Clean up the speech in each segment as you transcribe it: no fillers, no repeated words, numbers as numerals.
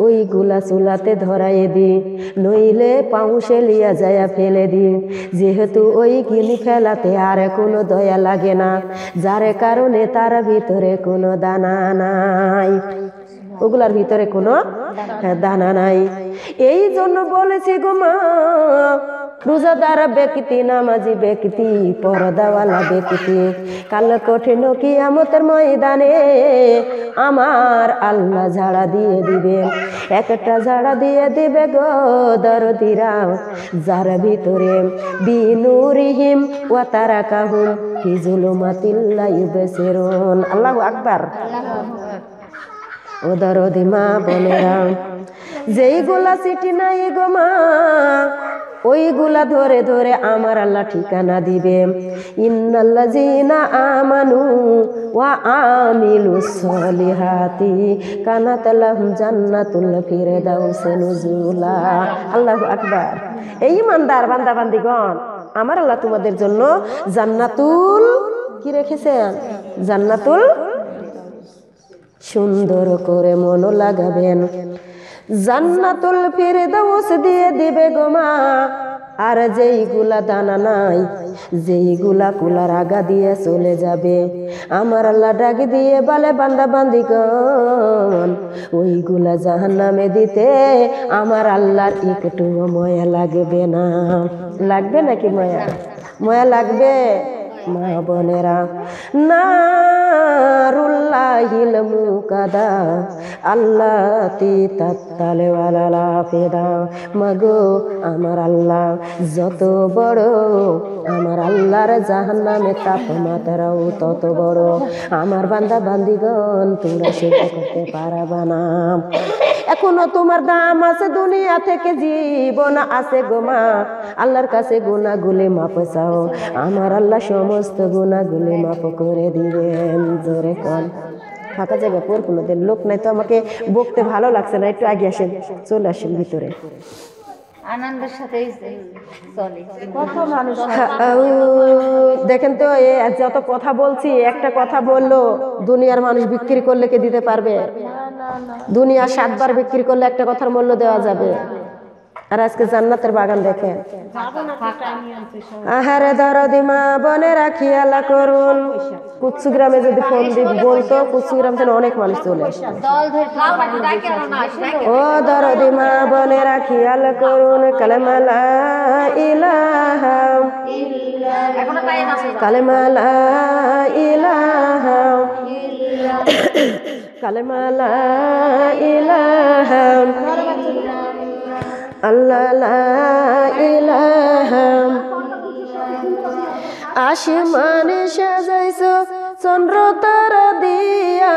ওইগুলা চুলাতে ধরাইয়ে দি, নইলে পাউসে লিয়া যায়া ফেলে দি। যেহেতু ওই গিনি ফেলাতে আর কোনো দয়া লাগে না, যার কারণে তার ভিতরে কোনো দানা নাই, ওগুলার ভিতরে কোনো দানা নাই। এই জন্য বলেছি গো মা, রোজাদার ব্যক্তি, নামাজি ব্যক্তি, পর্দাওয়ালা ব্যক্তি, কাল কঠিন কিয়ামতের ময়দানে আমার আল্লাহ ঝাড়া দিয়ে দিবে, একটা ঝাড়া দিয়ে দিবে গো দরদিরা, যার ভিতরে বিনুরিহিম ওয়া তারাকাহুম ফি যুলুমাতিল লা ইউবসিরুন। আল্লাহু আকবার। ও দরদি মা বোনেরা, যেইগুলা চিঠি নাই গো মা, ওইগুলা ধরে ধরে আমার আল্লাহ ঠিকানা দিবে। ইন্নাল্লাযীনা আমানু ওয়া আমিলুস সলিহাতি কানাত লাহুম জান্নাতুল ফিরদাউসি নুজুলা। আল্লাহু আকবার। এই ইমানদার বান্দা বান্দিগণ, আমার আল্লাহ তোমাদের জন্য জান্নাতুল কি রেখেছেন? জান্নাতুল, সুন্দর করে মন লাগাবেন, জান্নাতুল ফিরদাউস দিয়ে দিবে গো মা। আর যেইগুলা দানা নাই, যেইগুলা কুলার আগা দিয়ে চলে যাবে, আমার আল্লাহ ডাক দিয়ে বলে বান্দা বান্দিগণ, ওইগুলা জাহান্নামে দিতে আমার আল্লাহর একটু মায়া লাগবে না। লাগবে নাকি মায়া? মায়া লাগবে মা বোনেরা। নারুল্লাহিল মুকাদা আল্লাতি তাত্তালে ওয়ালা ফেদা। মাগো আমার আল্লাহ যত বড়, আমার আল্লাহর জাহান্নামের তাপমাত্রাও তত বড়। আমার বান্দা বান্দিগণ তোমরা সহ্য করতে পারবা না। এখনো তোমার দাম আছে, দুনিয়া থেকে জীবন আছে গো মা। আল্লাহর কাছে গুনাহগুলি মাপ চাও, আমার আল্লাহ সমস্ত গুনাহগুলি মাপ করে দিবেন। জোরে কোন। ফাঁকা জায়গা পর কোনোদের লোক নাই তো, আমাকে বকতে ভালো লাগছে না, একটু আগে আসেন, চলে আসেন ভিতরে। আনন্দের সাথে চলে কত মানুষ। দেখেন তো, যত কথা বলছি, একটা কথা বললো দুনিয়ার মানুষ বিক্রি করলে কে দিতে পারবে? দুনিয়া 7 বার বিক্রি করলে একটা কথার মূল্য দেওয়া যাবে। আর আজকে জান্নাতের বাগান দেখেন। আহারে দরদি মা বোনেরা খেয়াল করুন, কুচ্ছু গ্রামে যদি ফোন দিয়ে বলতো, কুচ্ছু গ্রাম থেকে অনেক মানুষ চলে আসতো। ও দরদি মা বোনেরা খেয়াল করুন, কালেমা লা ইলাহা কালেমা লা ইলাহা কালেমা লা ইলাহা আল্লাহ লা ইলাহা। আসমানে সাজাইছো চন্দ্র তারা দিয়া,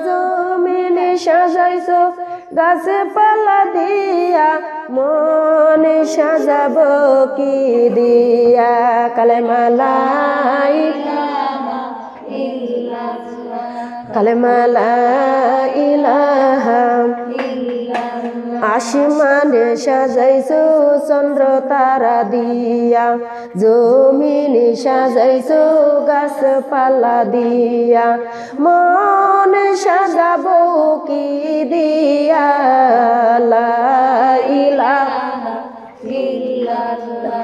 জমিনে সাজাইছো গাছে পালা দিয়া, মনে সাজাবো কি দিয়া? কালেমা লা ইলাহা কালেমা লা ইলাহা। আসমানে সাজাইছো চন্দ্র তারা দিয়া, জমিনে সাজাইছো গাছপালা দিয়া, মনে সাজাবো কি দিয়া? লা ইলাহা ইল্লাল্লাহ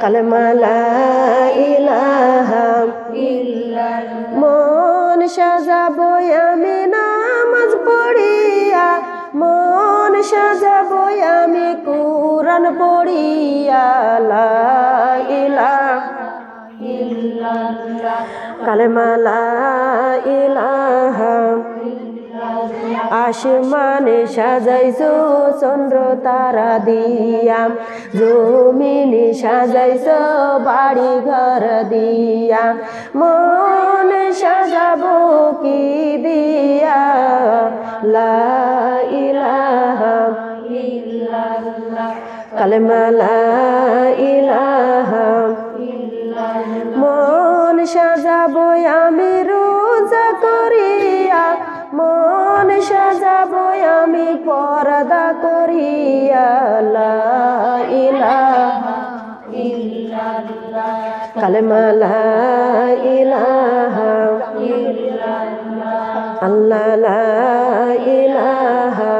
কালেমা লা ইলাহা ইল্লাল্লাহ। মন সাজাবো আমি নামাজ পড়িয়া, মন সাজাবো আমি কুরআন পড়িয়া, লা ইলাহা ইল্লাল্লাহ কালেমা লা ইলাহা। আসমানে সাজাইছো চন্দ্র তারা দিয়া, জমিনে সাজাইছো বাড়ি ঘর দিয়া, মন সাজাবো কি দিয়া? লা ইলাহা ইল্লাল্লাহ কালেমা লা ইলাহা ইল্লাল্লাহ। মন সাজাবো আমি রোজা করিয়া, মন সাজাবো আমি পর্দা করিয়া, লা ইলাহা ইল্লাল্লাহ কালেমা লা ইলাহা ইল্লাল্লাহ আল্লাহ লা ইলাহা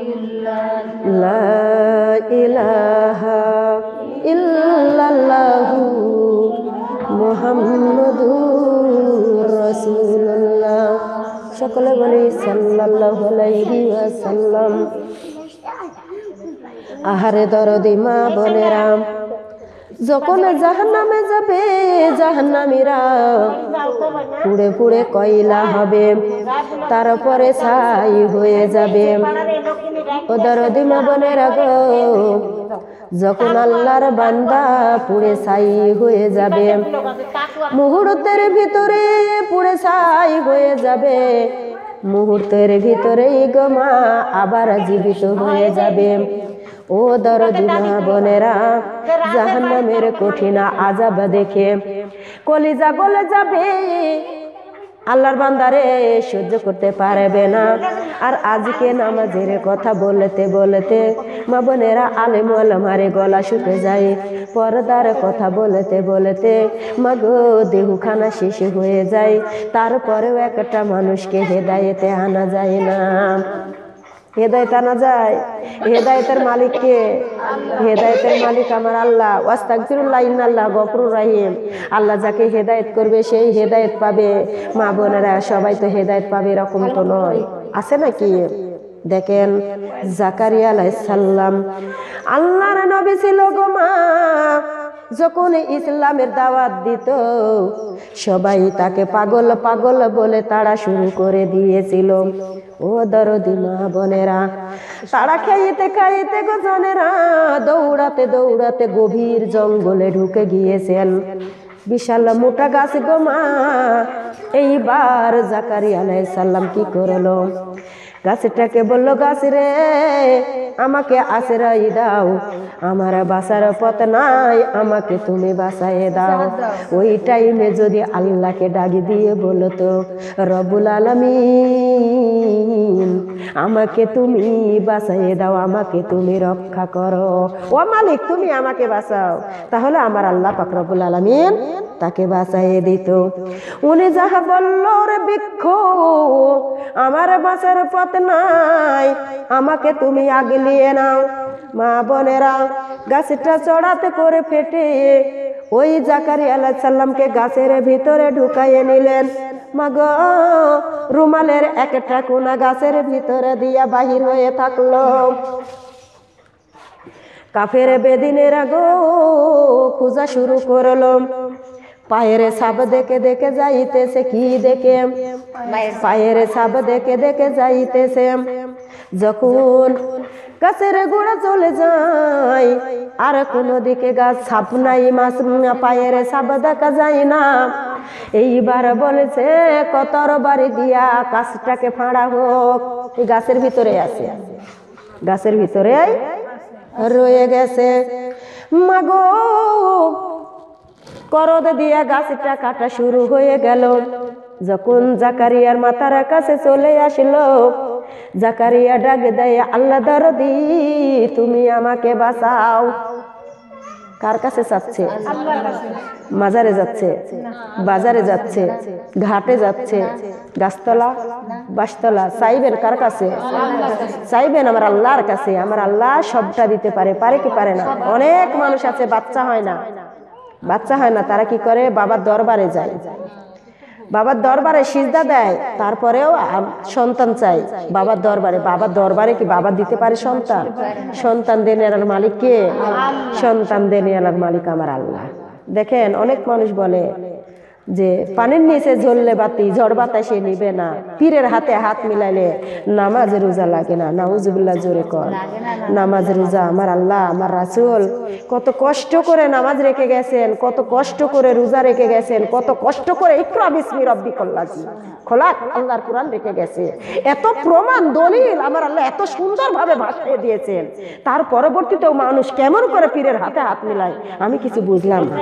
ইল্লাল্লাহ লা ইলাহা ইল্লাল্লাহু মুহাম্মাদুর রাসূলুল্লাহ। সকলে বলি সাল্লাল্লাহু আলাইহি ওয়াসাল্লাম। আহারে দরদি মা বোনেরা, যখন জাহান্নামে যাবে জাহান্নামীরা পুড়ে পুড়ে কয়লা হবে, তারপরে ছাই হয়ে যাবে। ও দরদি মা বোনেরা গো, যখন আল্লাহর বান্দা পুড়ে ছাই হয়ে যাবে, মুহূর্তের ভিতরে পুড়ে ছাই হয়ে যাবে, মুহূর্তের ভিতরেই গো মা আবার জীবিত হয়ে যাবে। ও দরদি মা বোনেরা, জাহান্নামের কঠিন আযাব দেখে কলিজা গলে যাবে, আল্লাহর বান্দারে সহ্য করতে পারবে না। আর আজকে নামাজের কথা বলতে বলতে মা বোনেরা আলেম ওলামারে গলা শুকে যায়, পর্দার কথা বলতে বলতে মাগো দেহখানা শেষ হয়ে যায়, তারপরেও একটা মানুষকে হেদায়েতে আনা যায় না। হেদায়েত আনা যায়? হেদায়েতের মালিক কে? হেদায়েতের মালিক আমার আল্লাহ। ওয়াস্তাগফিরুল্লাহ ইন্নাল্লাহ গফুরুর রহিম। আল্লাহ যাকে হেদায়েত করবে সেই হেদায়েত পাবে। মা বোনেরা সবাই তো হেদায়েত পাবে এরকম তো নয়, আছে নাকি? দেখেন জাকারিয়া আলাইহিস সালাম আল্লাহর নবী ছিল গো মা, যখন ইসলামের দাওয়াত দিত সবাই তাকে পাগল পাগল বলে তাড়া শুরু করে দিয়েছিল। ও দরদি মা বোনেরা, তারা খাইতে খাইতে গো জনেরা দৌড়াতে দৌড়াতে গভীর জঙ্গলে ঢুকে গিয়েছেন। বিশাল মোটা গাছ গো মা। এইবার জাকারিয়া আলাইহিস সালাম কি করলো? গাছটাকে বললো, গাছ রে আমাকে আশ্রয় দাও, আমার বাঁচার পথ নাই, আমাকে তুমি বাঁচায়ে দাও। ওই টাইমে যদি আল্লাহকে ডাকি দিয়ে বলতো, রব্বুল আলামিন আমাকে তুমি বাঁচায়ে দাও, আমাকে তুমি রক্ষা করো, ও মালিক তুমি আমাকে বাঁচাও, তাহলে আমার আল্লাহ পাক রব্বুল আলামিন তাকে বাঁচাইয়ে দিত। উনি যাহা বলল, রে বৃক্ষ আমার বাঁচার পথ নাই, আমাকে তুমি আগলিয়ে নাও। মা বোনেরা গাছটা চড়াতে করে ফেটে ওই জাকারিয়া আলাইহিস সালামকে গাছের ভিতরে ঢুকাইয়ে নিলেন। মাগো রুমালের একটা কোনা গাছের ভিতরে দিয়া বাহির হয়ে থাকলো। কাফের বেদিনেরা গো খোঁজা শুরু করলো। পায়ের ছাপ দেখে দেখে যাইতেছে, কি দেখে? পায়ের ছাপ দেখে দেখে যাইতেছে। যখন গাছের গোড়া চলে যায় আর কোনো দিকে গাছ ছাপ নাই, মাছ পায়ের ছাপ দেখা যায় না। এইবার বলেছে কতর বাড়ি দিয়া গাছটাকে ফাঁড়া হোক। এই গাছের ভিতরে আছে, গাছের ভিতরে রয়ে গেছে। মাগো করদ দিয়া গাছটা কাটা শুরু হয়ে গেল। যখন জাকারিয়ার মাথার কাছে চলে আসলো, জাকারিয়া ডাক দেয়, আল্লাহ দরদি তুমি আমাকে বাঁচাও। কার কাছে যাচ্ছে? মাজারে যাচ্ছে, বাজারে যাচ্ছে, ঘাটে যাচ্ছে, গাছতলা বাসতলা চাইবেন কার কাছে? চাইবেন আমার আল্লাহর কাছে। আমার আল্লাহ সবটা দিতে পারে, পারে কি পারে না? অনেক মানুষ আছে বাচ্চা হয় না, বাচ্চা হয় না, তারা কি করে? বাবার দরবারে যায়, বাবার দরবারে সিজদা দেয়, তারপরেও সন্তান চাই বাবার দরবারে। বাবার দরবারে কি বাবা দিতে পারে সন্তান? সন্তান দেনেয়ালার মালিক কে? সন্তান দেনেয়ালার মালিক আমার আল্লাহ। দেখেন অনেক মানুষ বলে যে পানির নিচে জ্বললে বাতি ঝড় বাতাসে নিবে না, পীরের হাতে হাত মিলাইলে নামাজ রোজা লাগে না। নাউজুবিল্লাহ, জোরে কর। নামাজ রোজা আমার আল্লাহ আমার রাসূল কত কষ্ট করে নামাজ রেখে গেছেন, কত কষ্ট করে রোজা রেখে গেছেন, কত কষ্ট করে ইকরা বিসমি রাব্বিকাল্লাযী খলাক আল্লাহর কোরআন রেখে গেছে। এত প্রমাণ দলিল আমার আল্লাহ এত সুন্দরভাবে ভাষায় দিয়েছেন, তার পরবর্তীতেও মানুষ কেমন করে পীরের হাতে হাত মিলায় আমি কিছু বুঝলাম না।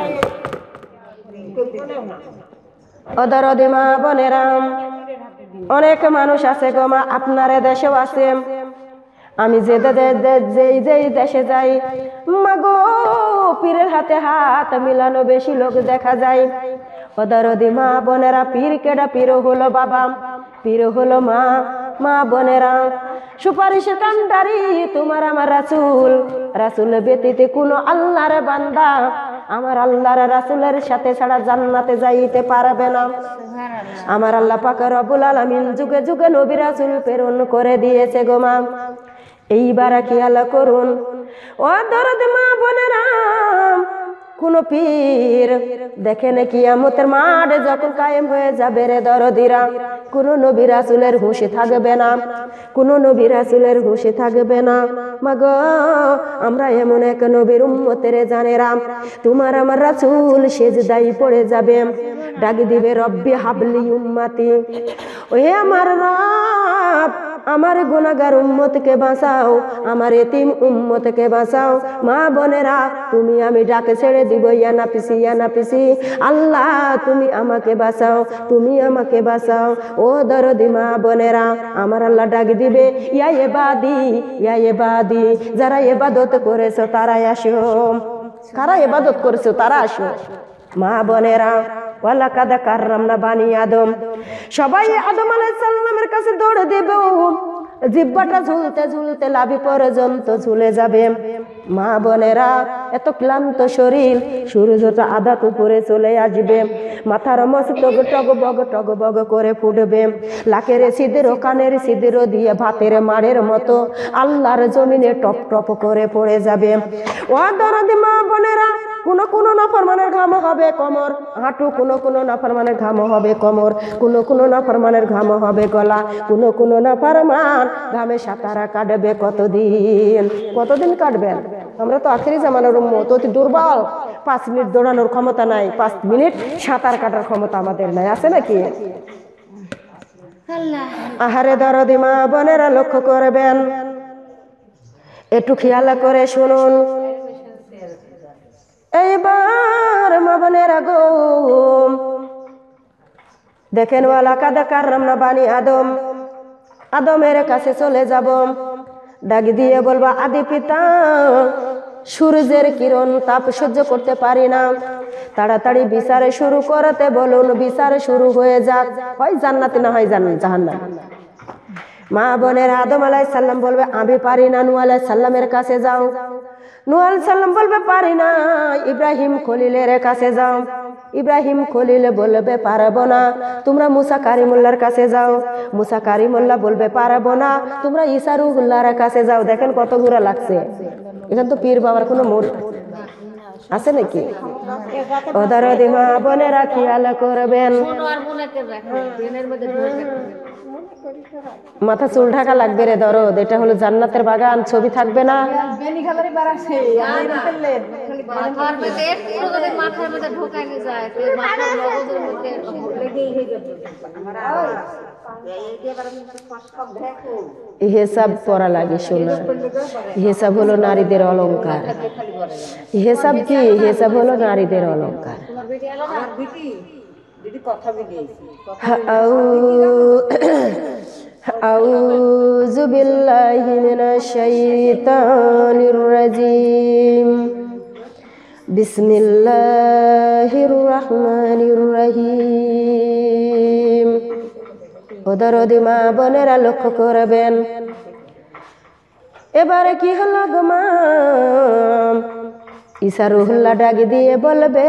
অদরদি মা বোনেরা, অনেক মানুষ আছে গো মা, আপনার দেশেও আছে। আমি যে দেশে যাই মাগো পীরের হাতে হাত মিলানো বেশি লোক দেখা যায়। অদরদি মা বোনেরা, পীর কেডা? পীর হলো বাবা, পীর হলো মা। মা বোনেরা সুপারিশ কান্ডারি তোমার আমার রাসূল, রাসূল ব্যতীত কোন আল্লাহর বান্দা আমার আল্লাহর রাসূলের সাথে ছাড়া জান্নাতে যাইতে পারবে না। আমার আল্লাহ পাক রব্বুল আলামিন যুগে যুগে নবী রাসূল প্রেরণ করে দিয়েছে গো মা। এইবার খেয়াল করুন ও দরদ মা বোনেরা, কোন পীর দেখেন কিয়ামতের মাঠ যখন কায়েম হয়ে যাবে রে দরদিরা, কোন নবী রাসূলের হুঁশে থাকবে না, কোন নবী রাসূলের হুঁশে থাকবে না। মাগো আমরা এমন এক নবীর উম্মতের জানেরা, তোমার আমার রাসূল সেজদায় পড়ে যাবে, ডাক দিবে রব্বি হাবলি উম্মতি, ওহে আমার রব আমার গুনাহগার উম্মতকে বাঁচাও, আমার এতিম উম্মতকে বাঁচাও। মা বোনেরা তুমি আমি ডাকে ছেড়ে দিব ইয়া নাফিসি, আল্লাহ তুমি আমাকে বাঁচাও, তুমি আমাকে বাঁচাও। ও দরদি মা বোনেরা, আমার আল্লাহ ডাক দিবে ইয়া ইবাদি, যারা ইবাদত করেছো তারাই আসো, কারা ইবাদত করেছো তারা আসো। মা বোনেরা ওয়ালাকাদ কাররামনা বানি আদম, সবাই আদম আলাইহিস সালামের কাছে দৌড় দেব, জিহ্বাটা ঝুলতে ঝুলতে লাভি পর্যন্ত ঝুলে যাবে। মা বোনেরা এত ক্লান্ত শরীর, সূর্যটা আধাত উপরে চলে আসবে, মাথার মস্তক টগবগ করে ফুটবে, লাকের ছিদ্র কানের ছিদ্র দিয়ে ভাতের মাড়ের মতো আল্লাহর জমিনে টপ টপ করে পড়ে যাবে। ও দরদি মা বোনেরা, কোন নাফরমানের ঘাম হবে কোমর হাঁটু, কোন নাফরমানের ঘাম হবে কোমর, কোন নাফরমানের ঘাম হবে গলা, কোন নাফরমান ঘামে সাঁতারা কাটবে কতদিন কাটবেন? আমরা তো আখেরি জামানার উম্মত, অতি দুর্বল, 5 মিনিট দৌড়ানোর ক্ষমতা নাই, 5 মিনিট সাঁতার কাটার ক্ষমতা আমাদের নাই, আছে নাকি? আহারে দরদি মা বোনেরা লক্ষ্য করবেন, একটু খেয়াল করে শুনুন। এইবার মা বোনেরা গো দেখেন ওয়ালাকাদ কাররামনা বানি আদম, আদমের কাছে চলে যাব, ডাক দিয়ে বলবা আদি পিতা সূর্যের কিরণ তাপ সহ্য করতে পারি না, তাড়াতাড়ি বিচার শুরু করতে বলুন, বিচার শুরু হয়ে যাক, হয় জান্নাতে না হয় জাহান্নাম। মা বোনের আদম আলাইহিস সালাম বলবে আমি পারি না, নূহ আলাইহিস সালামের কাছে যাও, নূহ আলাইহিস সালাম বলবে পারি না, ইব্রাহিম খলিলের কাছে যাও, ইব্রাহিম খলিল বলবে পারবো না, তোমরা মুসা কারিমুল্লাহর কাছে যাও, মুসা কারিমুল্লাহ বলবে পারবো না, তোমরা ঈসা রূহুল্লাহর কাছে যাও। দেখেন কত ঘোরা লাগছে, এখানে তো পীর বাবার কোনো মোড় আছে নাকি? ও দরদি মা বোনেরা খেয়াল করবেন, মাথা চুল ঢাকা লাগবে রে দরদ, এটা হলো জান্নাতের বাগান, ছবি থাকবে না। হিসাব পড়া লাগে শোনা, হিসাব হলো নারীদের অলংকার। হিসাব কি? হিসাব হলো নারীদের অলংকার। আউযু বিল্লাহি মিনাশ শাইতানির রাজিম, বিসমিল্লাহির রহমানির রহিম। ও দরদি মা বোনেরা লক্ষ্য করবেন, এবারে কি হলো গো মা? ঈসা রূহুল্লাহ ডাক দিয়ে বলবে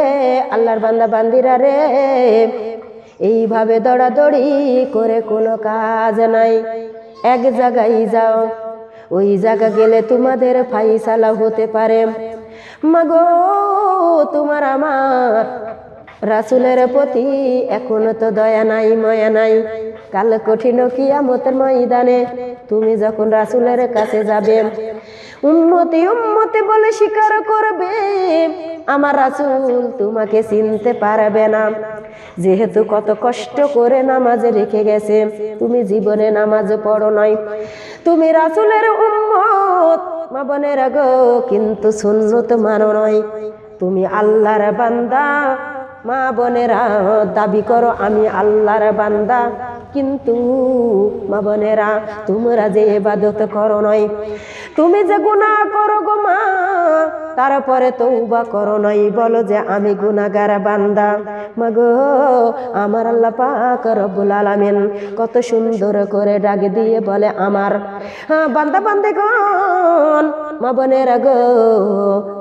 আল্লাহর বান্দা বান্দিরা রে, এইভাবে দৌড়াদৌড়ি করে কোনো কাজ নাই, এক জায়গায় যাও, ওই জায়গা গেলে তোমাদের ফাইসালা হতে পারে। মাগো তোমার আমার রাসূলের প্রতি এখনো তো দয়া নাই মায়া নাই, কাল কঠিন কিয়ামতের ময়দানে তুমি যখন রাসূলের কাছে যাবে, উম্মতি উম্মতি বলে স্বীকার করবে, আমার রাসূল তোমাকে চিনতে পারবে না, যেহেতু কত কষ্ট করে নামাজ রেখে গেছে, তুমি জীবনে নামাজ পড়ো নাই, তুমি রাসূলের উম্মত মা বোনেরা গো, কিন্তু সুন্নত মানো নয়, তুমি আল্লাহর বান্দা। মা বোনেরা দাবি করো আমি আল্লাহর বান্দা, কিন্তু মা বোনেরা তোমরা যে ইবাদত করো নয়, তুমি যে গুনাহ করো গো মা, তারপরে তওবা করো নাই, বলো যে আমি গুনাহগার বান্দা। মাগো আমার আল্লাহ পাক রব্বুল আলামিন কত সুন্দর করে ডাক দিয়ে বলে আমার বান্দা বান্দিগণ, মা বোনেরা গো,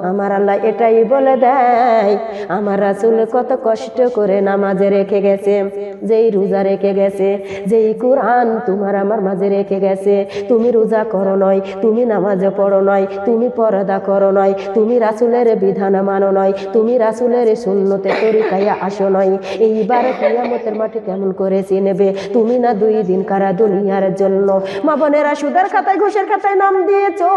আমার আল্লাহ এটাই বলে দেয় আমার রাসূল কত কষ্ট করে নামাজে রেখে গেছে, যেই রোজা রেখে গেছে, যেই কোরআন তোমার আমার মাঝে রেখে গেছে। তুমি রোজা করো নয়, তুমি নামাজে পড়ো নয়, তুমি পর্দা করো নয়, তুমি রাসূলের বিধান মানো নয়, তুমি রাসূলের সুন্নতে তরিকায় আসো নয়। এইবার কিয়ামতের মাঠে কেমন করে চিনবে? তুমি না 2 দিন কারা দুনিয়ার জন্য। মা বোনেরা সুদের খাতায় ঘুষের খাতায় নাম দিয়েছো,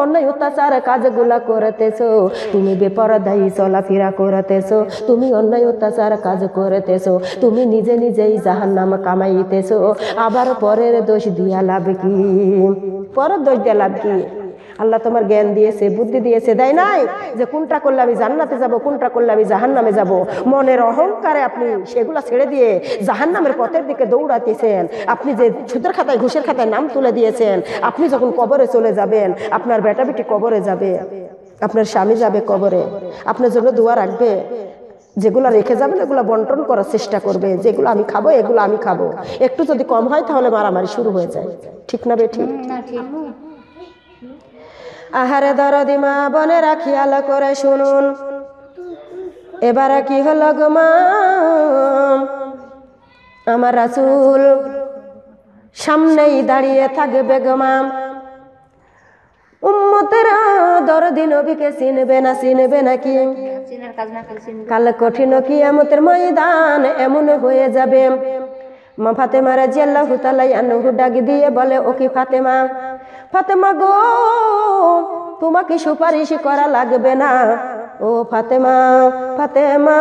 অন্যায় অত্যাচার কাজগুলা করতেছো, তুমি বেপরদায়ী চলাফেরা করতেছো, তুমি অন্যায় অত্যাচার কাজ করতেছো, তুমি নিজে নিজেই জাহান্নাম কামাইতেছো। আবার পরের দোষ দিয়া লাভ কি? পরের দোষ দিয়া লাভ কি? আল্লাহ তোমার জ্ঞান দিয়েছে, বুদ্ধি দিয়েছে, দেয় নাই যে কোনটা করলে আমি জান্নাতে যাব, কোনটা করলে আমি জাহান্নামে যাব। মনের অহংকারে আপনি সেগুলা ছেড়ে দিয়ে জাহান্নামের পথের দিকে দৌড়াতেছেন। আপনি যে সুদের খাতায় ঘুষের খাতায় নাম তুলে দিয়েছেন, আপনি যখন কবরে চলে যাবেন, আপনার বেটা বেটি কবরে যাবে, আপনার স্বামী যাবে কবরে, আপনার জন্য দোয়া রাখবে। যেগুলো রেখে যাবেন এগুলো বন্টন করার চেষ্টা করবে, যেগুলো আমি খাবো এগুলো আমি খাবো। একটু যদি কম হয় তাহলে মারামারি শুরু হয়ে যায়। ঠিক না বেঠিক? আহারে দরদি মা বোনেরা খেয়াল করে শুনুন, এবারে কি হলো গো মা, আমার রাসূল সামনেই দাঁড়িয়ে থাকবে গো মা। উম্মতেরা দরদি নবীকে চিনবে না, চিনবে নাকি? কাল কঠিন কিয়ামতের ময়দান এমন হয়ে যাবে। মা ফাতেমা রাদিয়াল্লাহু তাআলা আনহু ডাক দিয়ে বলে, ও কি ফাতেমা, ফাতেমা গো, তোমাকে সুপারিশ করা লাগবে না। ও ফাতেমা, ফাতেমা,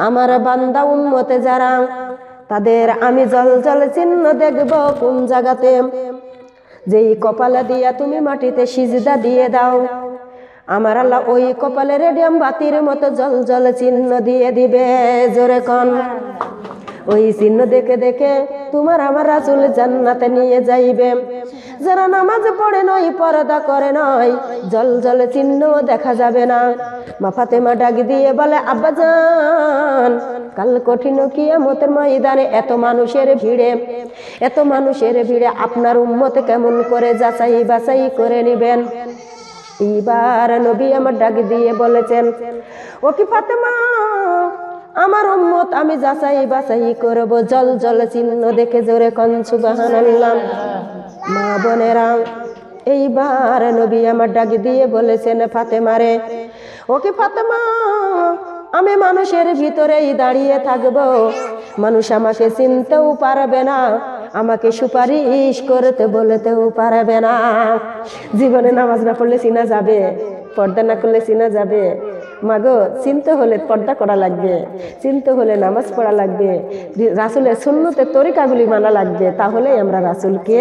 আমার বান্দা উম্মতে যারা, তাদের আমি জল জল চিহ্ন দেখব কোন জায়গাতে? যেই কপালে দিয়া তুমি মাটিতে সিজদা দিয়ে দাও, আমার আল্লাহ ওই কপালে রেডিয়াম বাতির মতো জল জল চিহ্ন দিয়ে দিবে। জোরে কোন? ওই চিহ্ন দেখে দেখে তোমার আমার রাসূল জান্নাতে নিয়ে যাইবে। যারা নামাজ পড়ে নয়, পর্দা করে নয়, জল জল চিহ্ন দেখা যাবে না। মা ফাতেমা ডাক দিয়ে বলে, আব্বাজান, কাল কঠিন কিয়ামতের ময়দানে এত মানুষের ভিড়ে, এত মানুষের ভিড়ে আপনার উম্মত কেমন করে যাচাই বাছাই করে নেবেন? এইবার নবী আমার ডাক দিয়ে বলেছেন, ও কি ফাতেমা, আমার উম্মত আমি যাচাই বাছাই করব জল জল চিহ্ন দেখে। জোরে কোন সুবহানাল্লাহ। মা বোনেরা, এইবার নবী আমার ডাক দিয়ে বলেছেন, ফাতেমা রে, ও কি ফাতেমা, আমি মানুষের ভিতরেই দাঁড়িয়ে থাকব, মানুষ আমাকে চিনতেও পারবে না, আমাকে সুপারিশ করতে বলতেও পারবে না। জীবনে নামাজ না পড়লে চিনা যাবে, পর্দা না করলে চিনা যাবে। মাগো, চিনতে হলে পর্দা করা লাগবে, চিনতে হলে নামাজ পড়া লাগবে, রাসূলের সুন্নতের তরিকাগুলি মানা লাগবে, তাহলেই আমরা রাসূলকে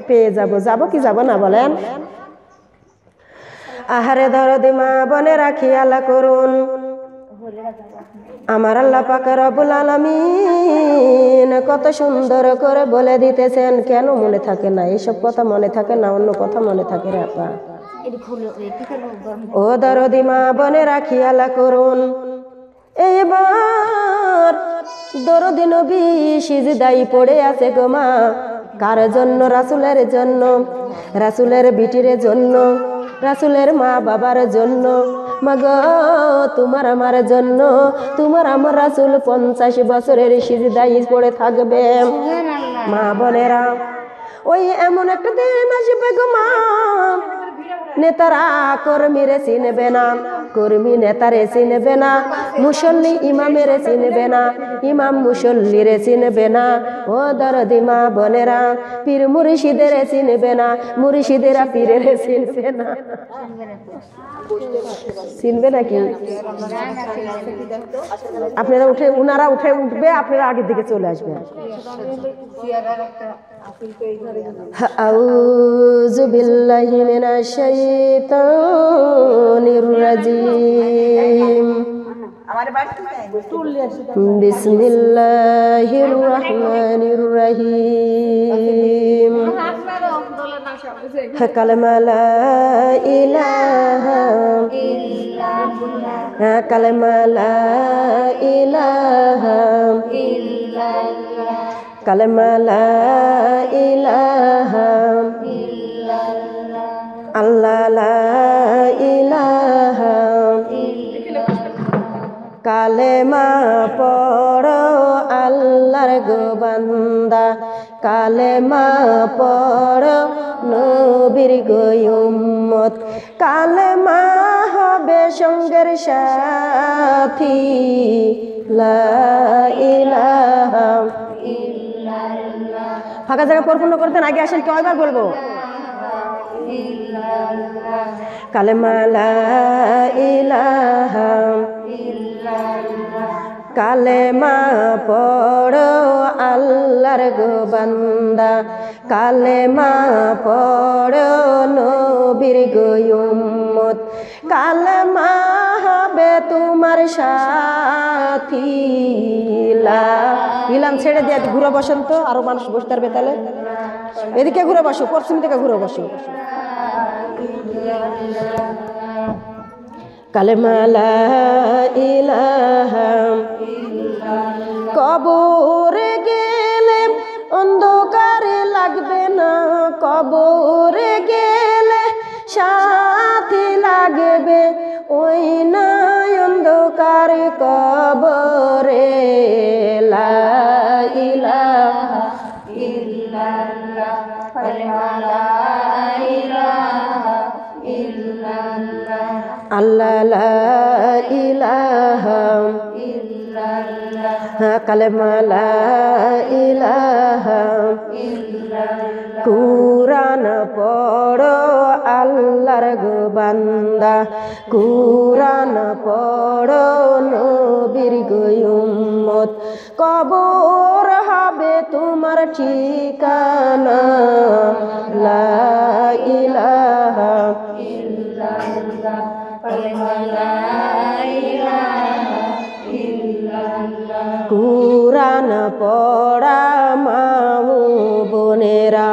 পেয়ে যাব। যাব কি যাব না বলেন? আহারে দরদি মা বোনেরা খেয়াল করুন, আমার আল্লাহ পাক রব্বুল আলামিন কত সুন্দর করে বলে দিতেছেন। কেন মনে থাকে না? এইসব কথা মনে থাকে না, অন্য কথা মনে থাকে রে আপা। ও দরদি মা বোনেরা খেয়াল করুন, এইবার দরদি নবী সিজদায় পড়ে আছে গো মা। কার জন্য? রাসূলের জন্য, রাসূলের বিটির জন্য, রাসূলের মা বাবার জন্য। মাগো, তোমার আমার জন্য, তোমার আমার রাসূল 50 বছরের সিজদায় পড়ে থাকবে। মা বোনেরা, ওই এমন একটা দিন আসবে গো মা, নেতারা কর্মীরে চিনবে না, কর্মী নেতারে চিনবে না, মুসল্লি ইমামের চিনবে না, ইমাম মুসল্লিরে চিনবে না। ও দরদি মা বোনেরা, পীর মুর্শিদের চিনবে না, মুর্শিদেরা পীরের চিনবে না। চিনবে নাকি? আপনারা উঠে, উনারা উঠবে, আপনারা আগের দিকে চলে আসবেন। আউযু বিল্লাহি মিনাশ শাইতানির রাজিম। বিসমিল্লাহির রহমানির রহিম। কালেমা লা ইলাহা কালেমা লা ইলাহা কালেমা লা ইলাহা আল্লাহ লা ইলাহা কালেমা পড়ো আল্লাহর গো বান্দা কালেমা পড়ো নবীর গো উম্মত কালেমা হবে সঙ্গের সাথী লা ইলাহা ফাঁকা জায়গা পরিপূর্ণ করতেন আগে আসেন কয়বার বলবো কালেমা লা ইলাহা কালেমা পড়ো আল্লাহর গো বান্দা কালেমা পড়ো নবীর গো উম্মত কালেমা হবে তোমার সাথী লা ইলাম ছেড়ে দিয়ে ঘুরে বসেন তো আরো মানুষ বসতে পারবে তাহলে এদিকে ঘুরে বসো পশ্চিম থেকে ঘুরে বসো কালেমা লা ইলাহা কবরে গেলে অন্ধকারে লাগবে না কবরে গেলে সাথী লাগবে ওই না অন্ধকার কবরে লা ইলাহা ইল্লাল্লাহ কালেমা লা ইলাহা ইল্লাল্লাহ আল্লাহ লা ইলাহা ইল্লাল্লাহ কালেমা লা ইলাহা ইল্লাল্লাহ কুরআন পড়ো আল্লাহর গো বান্দা কুরআন পড়ো নবীর গো উম্মত কবর হবে তোমার ঠিকানা লা ইলাহা ইল্লাল্লাহ কালেমা লা ইলাহা ইল্লাল্লাহ কুরআন পড়া মা বোনেরা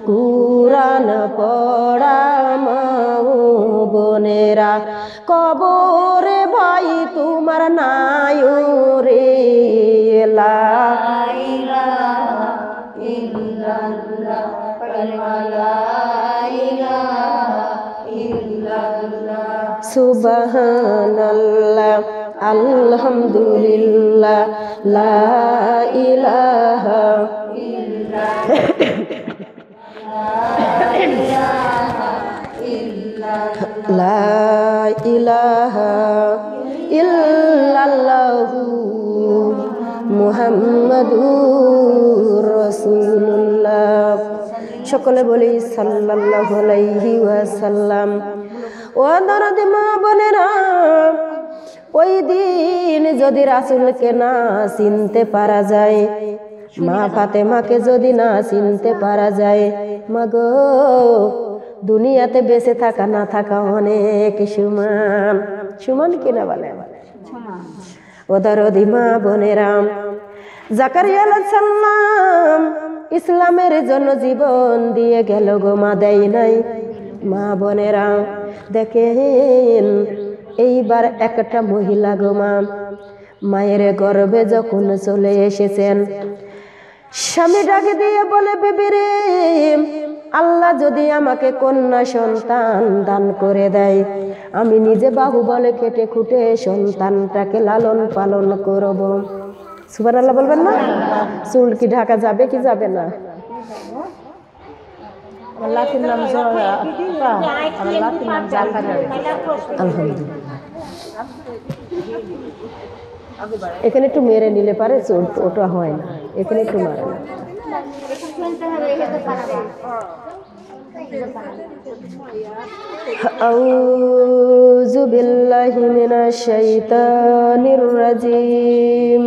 কুরআন পড়া মা বোনেরা কবরে ভাই তোমার নাই রে লা ইলাহা ইল্লাল্লাহ কালেমা লা ইলাহা ইল্লাল্লাহ সুবহানাল্লাহ আলহামদুলিল্লাহ লা ইলাহা লা ইলাহা ইল্লাল্লাহু মুহাম্মাদুর রাসূলুল্লাহ সকলে বলি সাল্লাল্লাহু আলাইহি ওয়াসাল্লাম ও দরদি মা বোনেরা ওই দিন যদি রাসূলকে না চিনতে পারা যায় মা ফাতেমাকে যদি না চিনতে পারা যায় মাগো দুনিয়াতে বেঁচে থাকা না থাকা অনেক সমান সমান কিনা বলে ও দরদি মা বোনেরা জাকারিয়া আলাইহিস সালাম ইসলামের জন্য জীবন দিয়ে গেল গো মা দেয় নাই মা বোনেরা দেখেন এইবার একটা মহিলা গো মা মায়ের গর্ভে যখন চলে এসেছেন স্বামী ডাকে দিয়ে বলে বেবি রে আল্লাহ যদি আমাকে কন্যা সন্তান দান করে দেয় আমি নিজে বাহুবলে কেটে খুঁটে সন্তানটাকে লালন পালন করব সুবহানাল্লাহ বলবেন না চুল কি ঢাকা যাবে কি যাবে না আলহামদুলিল্লাহ এখানে একটু মেরে নিলে পারে চুল ওটা হয় না এখানে একটু মারে না আউযু বিল্লাহি মিনাশ শাইতানির রাজিম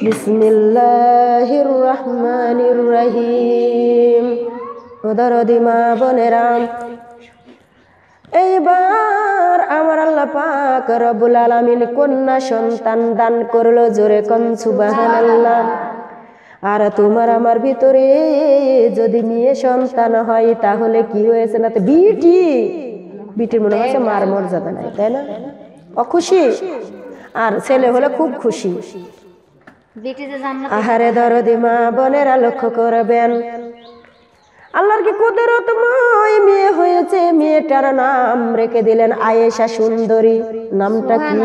বিসমিল্লাহির রহমানির রহিম দরদি মা বোনেরা এইবার আমার আল্লাহ পাক রব্বুল আলামিন কন্যা সন্তান দান করলো জোরে কোন সুবহানাল্লাহ আর তোমার আমার ভিতরে যদি মেয়ে সন্তান হয় তাহলে কি হয়েছে না, তো বিটির মনে হচ্ছে মার মর্যাদা নাই, তাই না? অখুশি। আর ছেলে হলে খুব খুশি। আহারে দরদি মা বোনেরা লক্ষ্য করবেন, আল্লাহর কি কুদরতময় মেয়ে হয়েছে। মেয়েটার নাম রেখে দিলেন আয়েশা সুন্দরী। নামটা কি?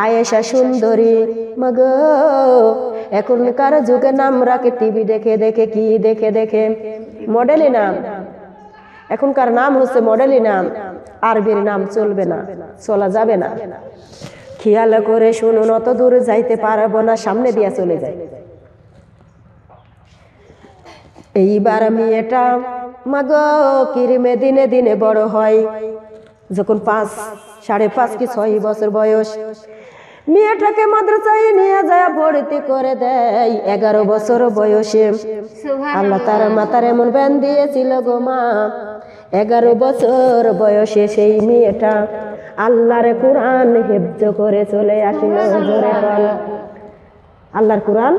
আয়েশা সুন্দরী। মাগো এখনকার যুগে নাম রাখে টিভি দেখে দেখে, কি দেখে দেখে, মডেলি নাম। এখনকার নাম হচ্ছে মডেলি নাম, আরবির নাম চলবে না, চলা যাবে না। খেয়াল করে শুনুন, অত দূর যাইতে পারবো না, সামনে দিয়া চলে যায়। এইবার মেয়েটা মাগো কিরমে দিনে দিনে বড় হয়। যখন 5, 5.5 কি 6 বছর বয়স, মেয়েটাকে মাদ্রাসায় নিয়ে যায় ভর্তি করে দেয় 11 বছর বয়সে। আল্লাহ তার মাথার এমন ব্যান দিয়েছিল গো মা, 11 বছর বয়সে সেই মেয়েটা আল্লাহর কোরআন হেফজ করে চলে আসিল। জোরে বল আল্লাহর কোরআন।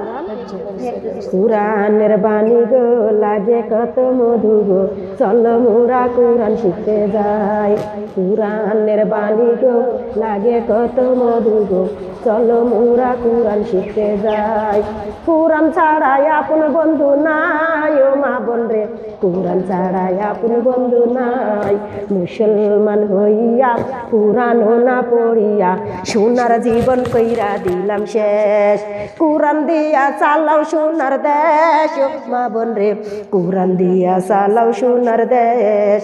কোরআনের বাণী গো লাগে কত মধু গো, চলো মোরা কোরআন শিখতে যাই। কোরআনের বাণী গো লাগে কত মধু গো, চলো মোরা কোরআন শিখতে যাই। কোরআন ছাড়াই আপন বন্ধু নাই ও মা বোন রে, কোরআন ছাড়াই আপন বন্ধু নাই। মুসলমান হইয়া কোরআন না পড়িয়া সোনার জীবন কইরা দিলাম শেষ। কোরআন দিয়া চালাও সোনার দেশ ও মা বোন রে, কোরআন দিয়া চালাও সোনার দেশ।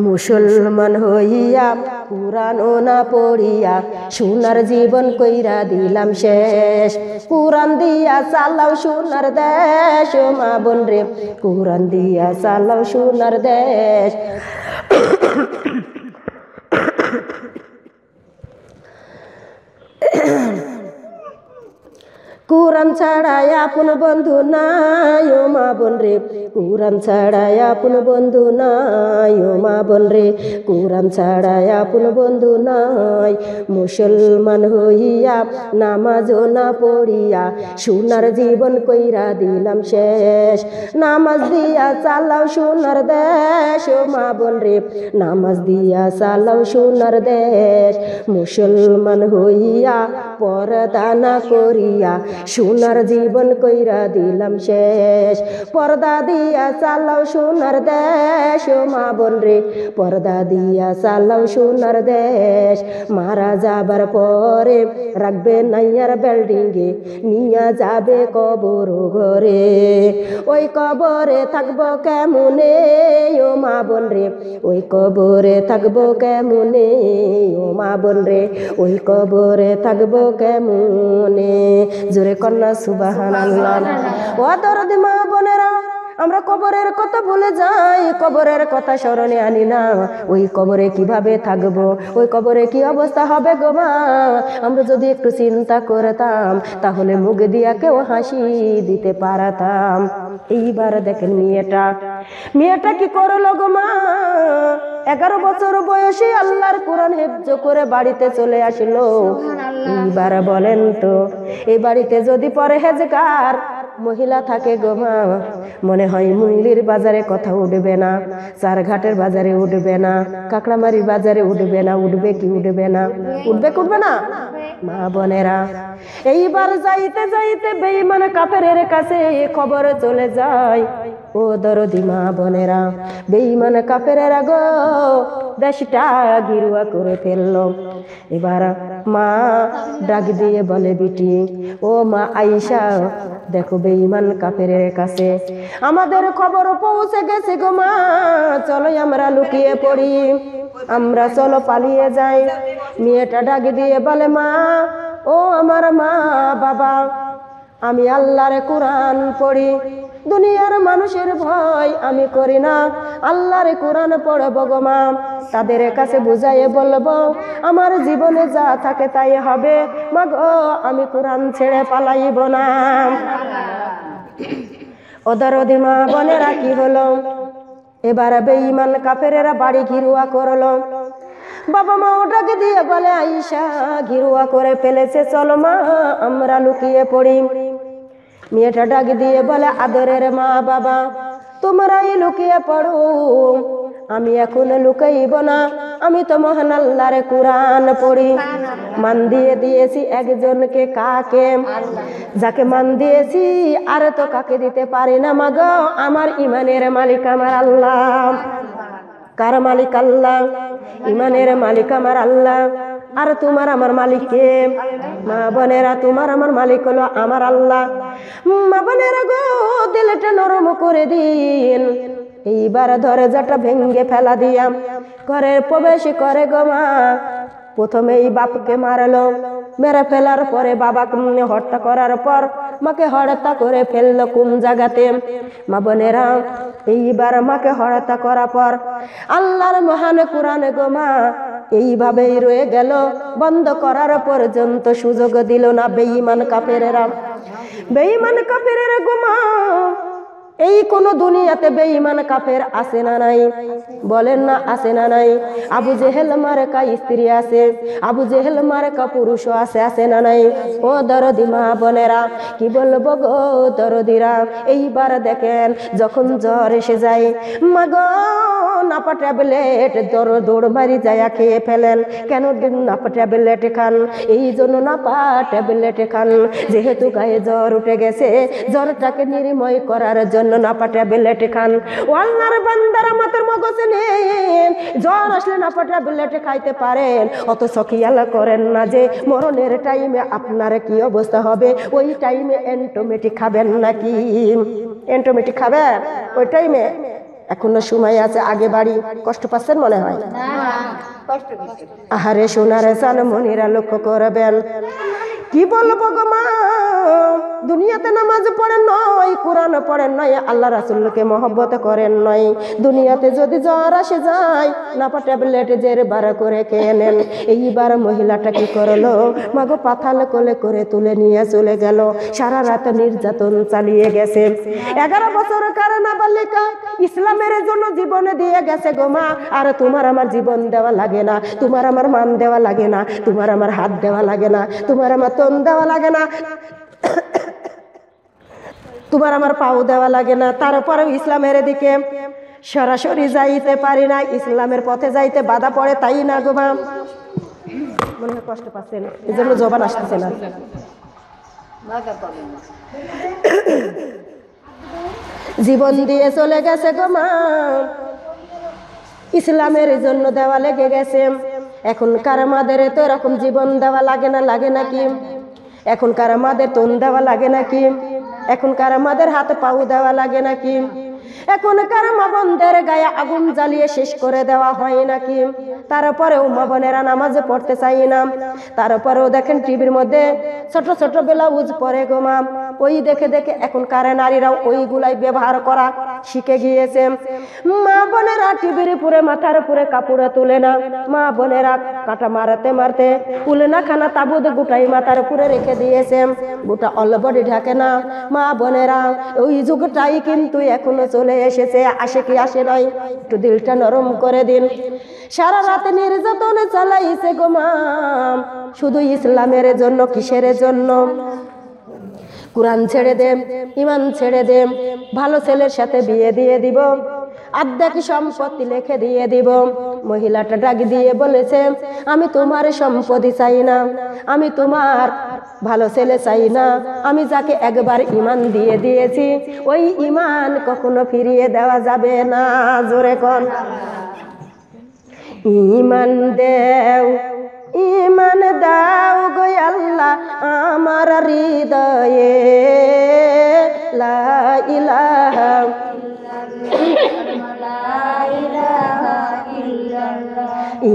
মুসলমান হইয়া কোরআন না পড়িয়া সোনার জীবন কইরা দিলাম শেষ। কোরআন দিয়া চালাও সোনার দেশ ও মা বোন রে, কোরআন দিয়া চালাও সোনার দেশ। কোরআন ছাড়াই আপন বন্ধু নাই ও মা বোন রে, কোরআন ছাড়াই আপন বন্ধু নাই ও মা বোন রে, কোরআন ছাড়াই আপন বন্ধু নাই। মুসলমান হইয়া নামাজ না পড়িয়া সোনার জীবন কইরা দিলাম শেষ। নামাজ দিয়া চালাও সোনার দেশ ও মা বোন রে, নামাজ দিয়া চালাও সোনার দেশ। মুসলমান হইয়া পর্দা না করিয়া সোনার জীবন কইরা দিলাম শেষ। পর্দা দিয়া চালাও সোনার দেশ ও মা বোন রে, পর্দা দিয়া চালাও সোনার দেশ। মারা যাবার পরে রাখবে নাইয়ার বিল্ডিংয়ে, নিয়া যাবে কবর ঘরে। ওই কবরে থাকবো কেমনে ও মা বোন রে, ওই কবরে থাকবো কেমনে ও মা বোন রে, ওই কবরে থাকবো কেমনে। জোরে কন্যা সুবহানাল্লাহ। ও দরদি মা বোনেরা, আমরা কবরের কথা ভুলে যাই, কবরের কথা স্মরণে আনি না। ওই কবরে কিভাবে থাকবো, ওই কবরে কি অবস্থা হবে গো মা, আমরা যদি একটু চিন্তা করতাম তাহলে মুখ দিয়া কেউ হাসি দিতে পারতাম। এইবার দেখেন মেয়েটা কি করলো গো মা, 11 বছর বয়সে আল্লাহর কোরআন হেফজ করে বাড়িতে চলে আসলো। এইবার বলেন তো, এই বাড়িতে যদি পরহেজগার মহিলা থাকে গো মা, মনে হয় মুঙ্গলির বাজারে কথা উঠবে না, চারঘাটের বাজারে উঠবে না, কাকড়ামারির বাজারে উঠবে না। উঠবে কি উঠবে না? উঠবে না মা বোনেরা। এইবার যাইতে যাইতে বেঈমান কাফেরের কাছে খবর চলে যায়। ও দরদি মা বোনেরা, বেঈমান কাফেরেরা গো দেশটা গিরুয়া করে ফেললো। এবার মা ডাক দিয়ে বলে, বিটি ও মা আয়েশা, দেখো বেঈমান কাফেরের কাছে আমাদের খবর পৌঁছে গেছে গো মা, চলো আমরা লুকিয়ে পড়ি, আমরা চলো পালিয়ে যাই। মেয়েটা ডাক দিয়ে বলে, মা ও আমার মা বাবা, আমি আল্লাহর কোরআন পড়ি, দুনিয়ার মানুষের ভয় আমি করি না, আল্লাহর কোরআন পড়ব গো মা। তাদের কাছে বুঝাইয়ে বলবো আমার জীবনে যা থাকে তাই হবে মা গো, আমি কোরআন ছেড়ে পালাইব না। ওদরদি মা বোনেরা কি হলো, এবার বেঈমান কাফেরেরা বাড়ি ঘিরুয়া করলো। বাবা মাও ডাকে দিয়ে বলে আয়েশা ঘিরুয়া করে ফেলেছে, চলো মা আমরা লুকিয়ে পড়ি। মেয়েটা ডাক দিয়ে বলে আদরের মা বাবা তোমরাই লুকিয়ে পড়ো, আমি এখন লুকাইব না, আমি তো মহান আল্লাহর কুরআন পড়ি। মান দিয়ে দিয়েছি একজনকে, কাকে? যাকে মান দিয়েছি আর তো কাকে দিতে পারি না মাগো, আমার ইমানের মালিক আমার আল্লাহ। কার মালিক? আল্লাহ। ইমানের মালিক আমার আল্লাহ। আর তোমার আমার মালিক কে? মা বোনেরা, তোমার আমার মালিক হলো আমার আল্লাহ। মা বোনেরা গো, দিলটা নরম করে দিন। এইবার দরজাটা ভেঙ্গে ফেলা দিয়া ঘরে প্রবেশ করে গো মা। প্রথমেই বাপকে মারলো, মেরে ফেলার পরে বাবাকে হত্যা করার পর মাকে হত্যা করে ফেললো কোন জায়গাতে? মা বোনেরা, এইবার মাকে হত্যা করার পর আল্লাহর মহান কুরআনে গো মা এইভাবেই রয়ে গেল, বন্ধ করার পর্যন্ত সুযোগ দিল না বেঈমান কাফেরেরা। বেঈমান কাফেরেরা গো মা, এই কোন দুনিয়াতে বেঈমান কাফের আছে না নাই? বলেন না আছে না নাই? আবু জেহেল মার্কা স্ত্রী আছে, আবু জেহেল মার্কা পুরুষও আছে, আছে না নাই? ও দরদি মা বোনেরা, কি বলবো গো দরদিরা, এইবার দেখেন যখন জ্বর এসে যায় মাগো নাপা ট্যাবলেট দৌড় মারি যায় খেয়ে ফেলেন। কেন নাপা ট্যাবলেট খান? এই জন্য নাপা ট্যাবলেট খান, যেহেতু গায়ে জ্বর উঠে গেছে, জ্বরটাকে নিরাময় করার জন্য নাপা ট্যাবলেট খান। ও আল্লাহর বান্দারা, মাথার মগজে নেন, জ্বর আসলে নাপা ট্যাবলেট খাইতে পারেন, অথচ খেয়াল করেন না যে মরণের টাইমে আপনার কি অবস্থা হবে। ওই টাইমে অ্যান্টোমেটিক খাবেন নাকি? অ্যান্টোমেটিক খাবেন ওই টাইমে? এখনো সময় আছে, আগে বাড়ি। কষ্ট পাচ্ছেন মনে হয়? আহারে সোনার জান মনিরা, লক্ষ্য করবেন। কি বলবো গো মা, দুনিয়াতে নামাজ পড়েন নয়, কোরআন পড়েন নয়, আল্লাহ রাসূলকে মহব্বত করেন নয়, দুনিয়াতে যদি জ্বর আসে যায় নাপা ট্যাবলেট জের বার করে খেয়ে নেন। এইবার মহিলাটা কি করলো মাগো, পাথাল কোলে করে তুলে নিয়ে চলে গেল, সারা রাত নির্যাতন চালিয়ে গেছে। 11 বছর কার নাবালিকা ইসলামের জন্য জীবন দিয়ে গেছে গো মা। আর তোমার আমার জীবন দেওয়া লাগে না, তোমার আমার মান দেওয়া লাগে না, তোমার আমার হাত দেওয়া লাগে না, তোমার আমার তন দেওয়া লাগে না, তোমার আমার পাও দেওয়া লাগে না, তারপরেও ইসলামের দিকে সরাসরি যাইতে পারি না, ইসলামের পথে যাইতে বাধা পড়ে, তাই না গো মা? মনে হয় কষ্ট পাচ্ছেন, এই জন্য জবান আসতেছে না। জীবন দিয়ে চলে গেছে গো মা, ইসলামের জন্য দেওয়া লেগে গেছে। এখনকার মাদের তো এরকম জীবন দেওয়া লাগে না, লাগে নাকি? এখনকার মাদের তন দেওয়া লাগে নাকি? এখনকার মাদের হাতে পাও দেওয়া লাগে নাকি? এখনকার মা বোনদের গায়ে আগুন জ্বালিয়ে শেষ করে দেওয়া হয় নাকি? তারপরেও মা বোনেরা নামাজে পড়তে চাই না। তারপরেও দেখেন টিভির মধ্যে ছোট ছোট ব্লাউজ পরে গো মা, ওই দেখে দেখে এখনকার নারীরাও ওইগুলাই ব্যবহার করা শিখে গিয়েছে। মা বোনেরা টিভির উপরে মাথার উপরে কাপড় তুলে না, মা বোনেরা কাটা মারতে মারতে উলনা খানা তাবুদ গোটাই মাথার উপরে রেখে দিয়েছে, গোটা অলবডি ঢাকে না। মা বোনেরা ওই যুগটাই কিন্তু এখনো চলে এসেছে, আসে কি আসে নয়? একটু দিলটা নরম করে দিন। সারা রাত নির্যাতন চালাইছে গো মা, শুধু ইসলামের জন্য। কিসের জন্য? কোরআন ছেড়ে দেন, ইমান ছেড়ে দেন, ভালো ছেলের সাথে বিয়ে দিয়ে দিব, আর্ধেক সম্পত্তি লিখে দিয়ে দিব। মহিলাটা ডাক দিয়ে বলেছে, আমি তোমার সম্পত্তি চাই না, আমি তোমার ভালো ছেলে চাই না, আমি যাকে একবার ইমান দিয়ে দিয়েছি ওই ইমান কখনো ফিরিয়ে দেওয়া যাবে না। জোরে কোন ইমান দেও, ইমান দাও গো আল্লাহ আমার হৃদয়ে, লা ইলাহা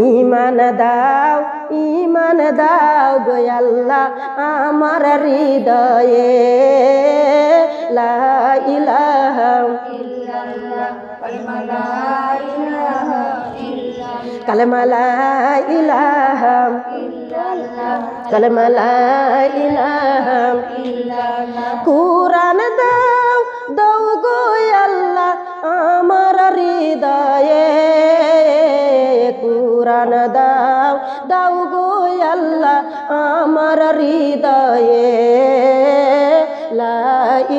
ইমান দাও, ইমান দাও গো আল্লাহ আমার হৃদয়ে, লা ইলাহা কালেমা লা ইলাহা, কালেমা লা ইলাহা। কুরআন দাও, দাও গো আল্লাহ আমার হৃদয়ে, কুরআন দাও, আমার হৃদয়ে লা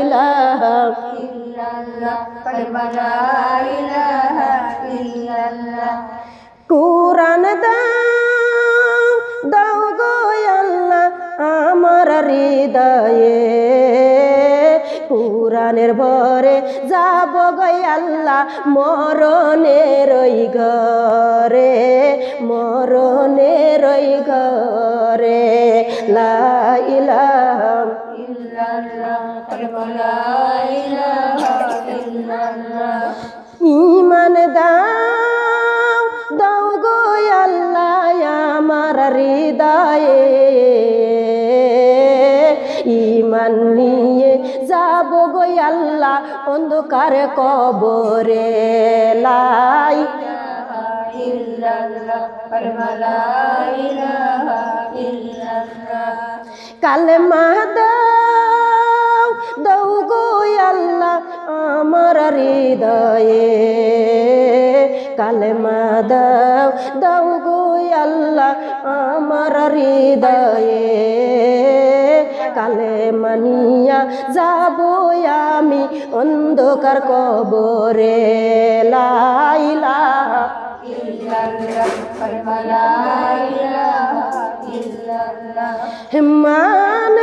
ইলাহা ইল্লাল্লাহ কালেমা লা ইলাহা ইল্লাল্লাহ কুরআন দাও গো আল্লাহ আমার হৃদয়ে কুরআনের ভরে যাব গো আল্লাহ মরণের ওই ঘরে মরণের ওই ঘরে লা ইলাহা ইল্লাল্লাহ কালেমা লা ইলাহা ইল্লাল্লাহ ঈমান দাও গো আল্লাহ আমার হৃদয়ে ঈমান নিয়ে যাব গো আল্লাহ অন্ধকার কবরে লা ইলাহা ইল্লাল্লাহ কালেমা লা ইলাহা ইল্লাল্লাহ কালেমা দাও গো আল্লাহ আমার হৃদয়ে কালেমা দাও গো আল্লাহ আমার হৃদয়ে কালেমা নিয়া যাব আমি অন্ধকার কবরে লা ইলাহা ইল্লাল্লাহ কালেমা লা ইলাহা ইল্লাল্লাহ মান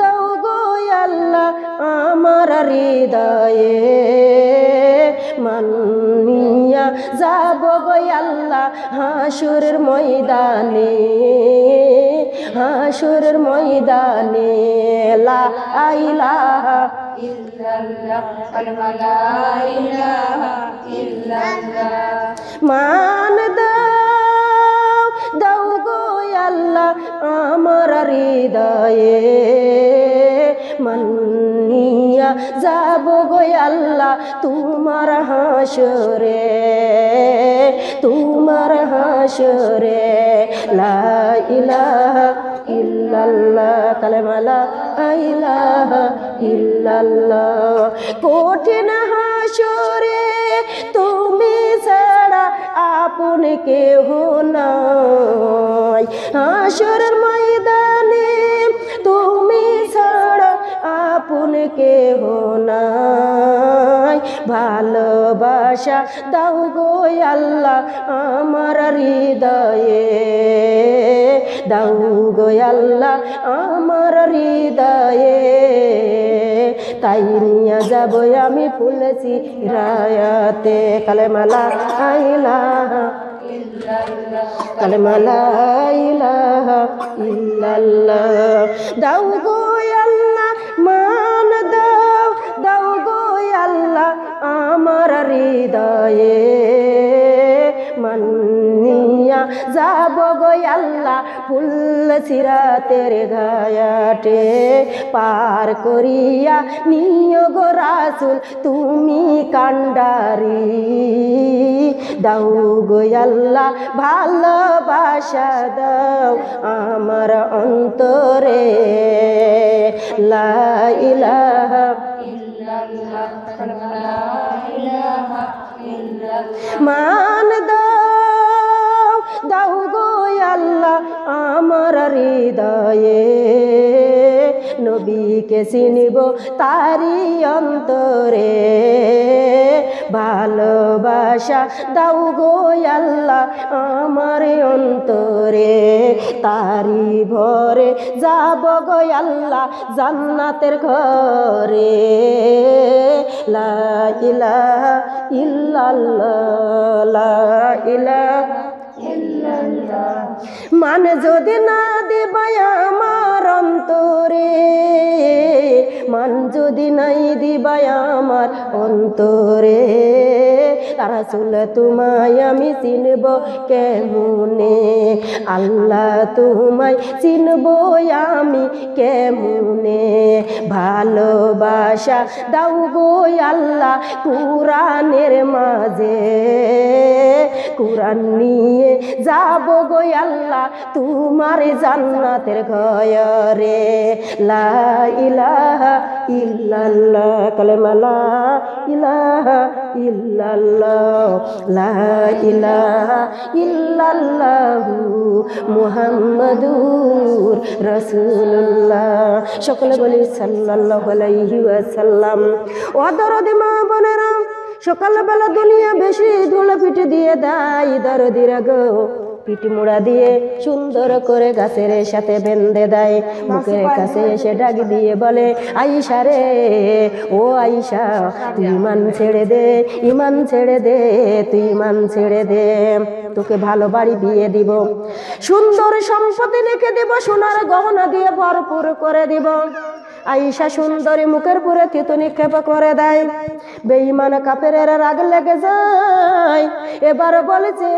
দাও গো আল্লাহ আমার হৃদয়ে মানিয়া যাব গো আল্লাহ হাসুরের ময়দানে হাসুরের ময়দানে লা ইলাহা ইল্লাল্লাহ কালেমা লা ইলাহা ইল্লাল্লাহ মান দাও গো আল্লাহ আমার হৃদয়ে মানিয়া যাব গো আল্লাহ তোমার হাসরে লা ইলাহা ইল্লাল্লাহ কালেমা লা ইলাহা ইল্লাল্লাহ কঠিন হাসরে তুমি ছাড়া আপন কেহ নাই হাসরের ময়দানে তুমি ছাড়া আপন কেহ নাই ভালোবাসা দাও গো আল্লাহ আমার হৃদয়ে দাও গো আল্লাহ আমার হৃদয়ে তাই নিয়ে যাব আমি ফুলছি রায়াতে কালেমা লা ইলাহা কালেমা লা ইলাহা ইল্লাল্লাহ দাও গো আল্লাহ মান দাও গো আল্লাহ আমার হৃদয়ে মানিয়া যাব গো আল্লাহ ফুল সিরাতের ঘাটে পার করিয়া নিও গো রাসূল তুমি কান্ডারি দাও গো আল্লাহ ভালোবাসা দাও আমার অন্তরে লা ইলাহা ইল্লাল্লাহ কালেমা লা ইলাহা ইল্লাল্লাহ মান দাও গো আল্লাহ আমার হৃদয়ে নবীকে চিনিব তারি অন্তরে ভালোবাসা দাও গো আল্লাহ আমার অন্তরে তারি ভরে যাব গো আল্লাহ জান্নাতের ঘরে লা ইলাহা ইল্লাল্লাহ লা ইলাহা ইল্লাল্লাহ মান যদি না দিবাই আমার অন্তরে মান যদি নাই দিবাই আমার অন্তরে রাসূল তোমায় আমি চিনব কেমনে আল্লাহ তোমায় চিনব আমি কেমনে ভালোবাসা দাও গো আল্লাহ কুরআনের মাঝে কুরআন নিয়ে যাব গো আল্লাহ তোমার জান্নাতের ঘরে লা ইলাহা ইল্লাল্লাহ কালেমা লা ইলাহা ইল্লাল্লাহ ইল্লাল্লাহ লা ইলাহা ইল্লাল্লাহু মুহাম্মাদুর রাসূলুল্লাহ। সকলে বলি সাল্লাল্লাহু আলাইহি ওয়াসাল্লাম। ও দরদি মা বোনেরা, সকালবেলা দুনিয়া বেশি ধুলো পিঠে দিয়ে দেয় দরদিরা গো, পিঠ মুড়া দিয়ে সুন্দর করে গাছের সাথে বেঁধে দেয়। মুখের কাছে এসে ডাক দিয়ে বলে, আইসা রে ও আইসা, তুই ইমান ছেড়ে দে, ইমান ছেড়ে দে, তুই ইমান ছেড়ে দে, তোকে ভালো বাড়ি বিয়ে দিব, সুন্দর সম্পত্তি লিখে দিব, সোনার গহনা দিয়ে ভরপুর করে দিব। আইসা সুন্দরী মুখের পুরে থিতু নিক্ষেপ করে দেয়। বেঈমান কাফেরের রাগ লেগে যায়। এবার বলেছে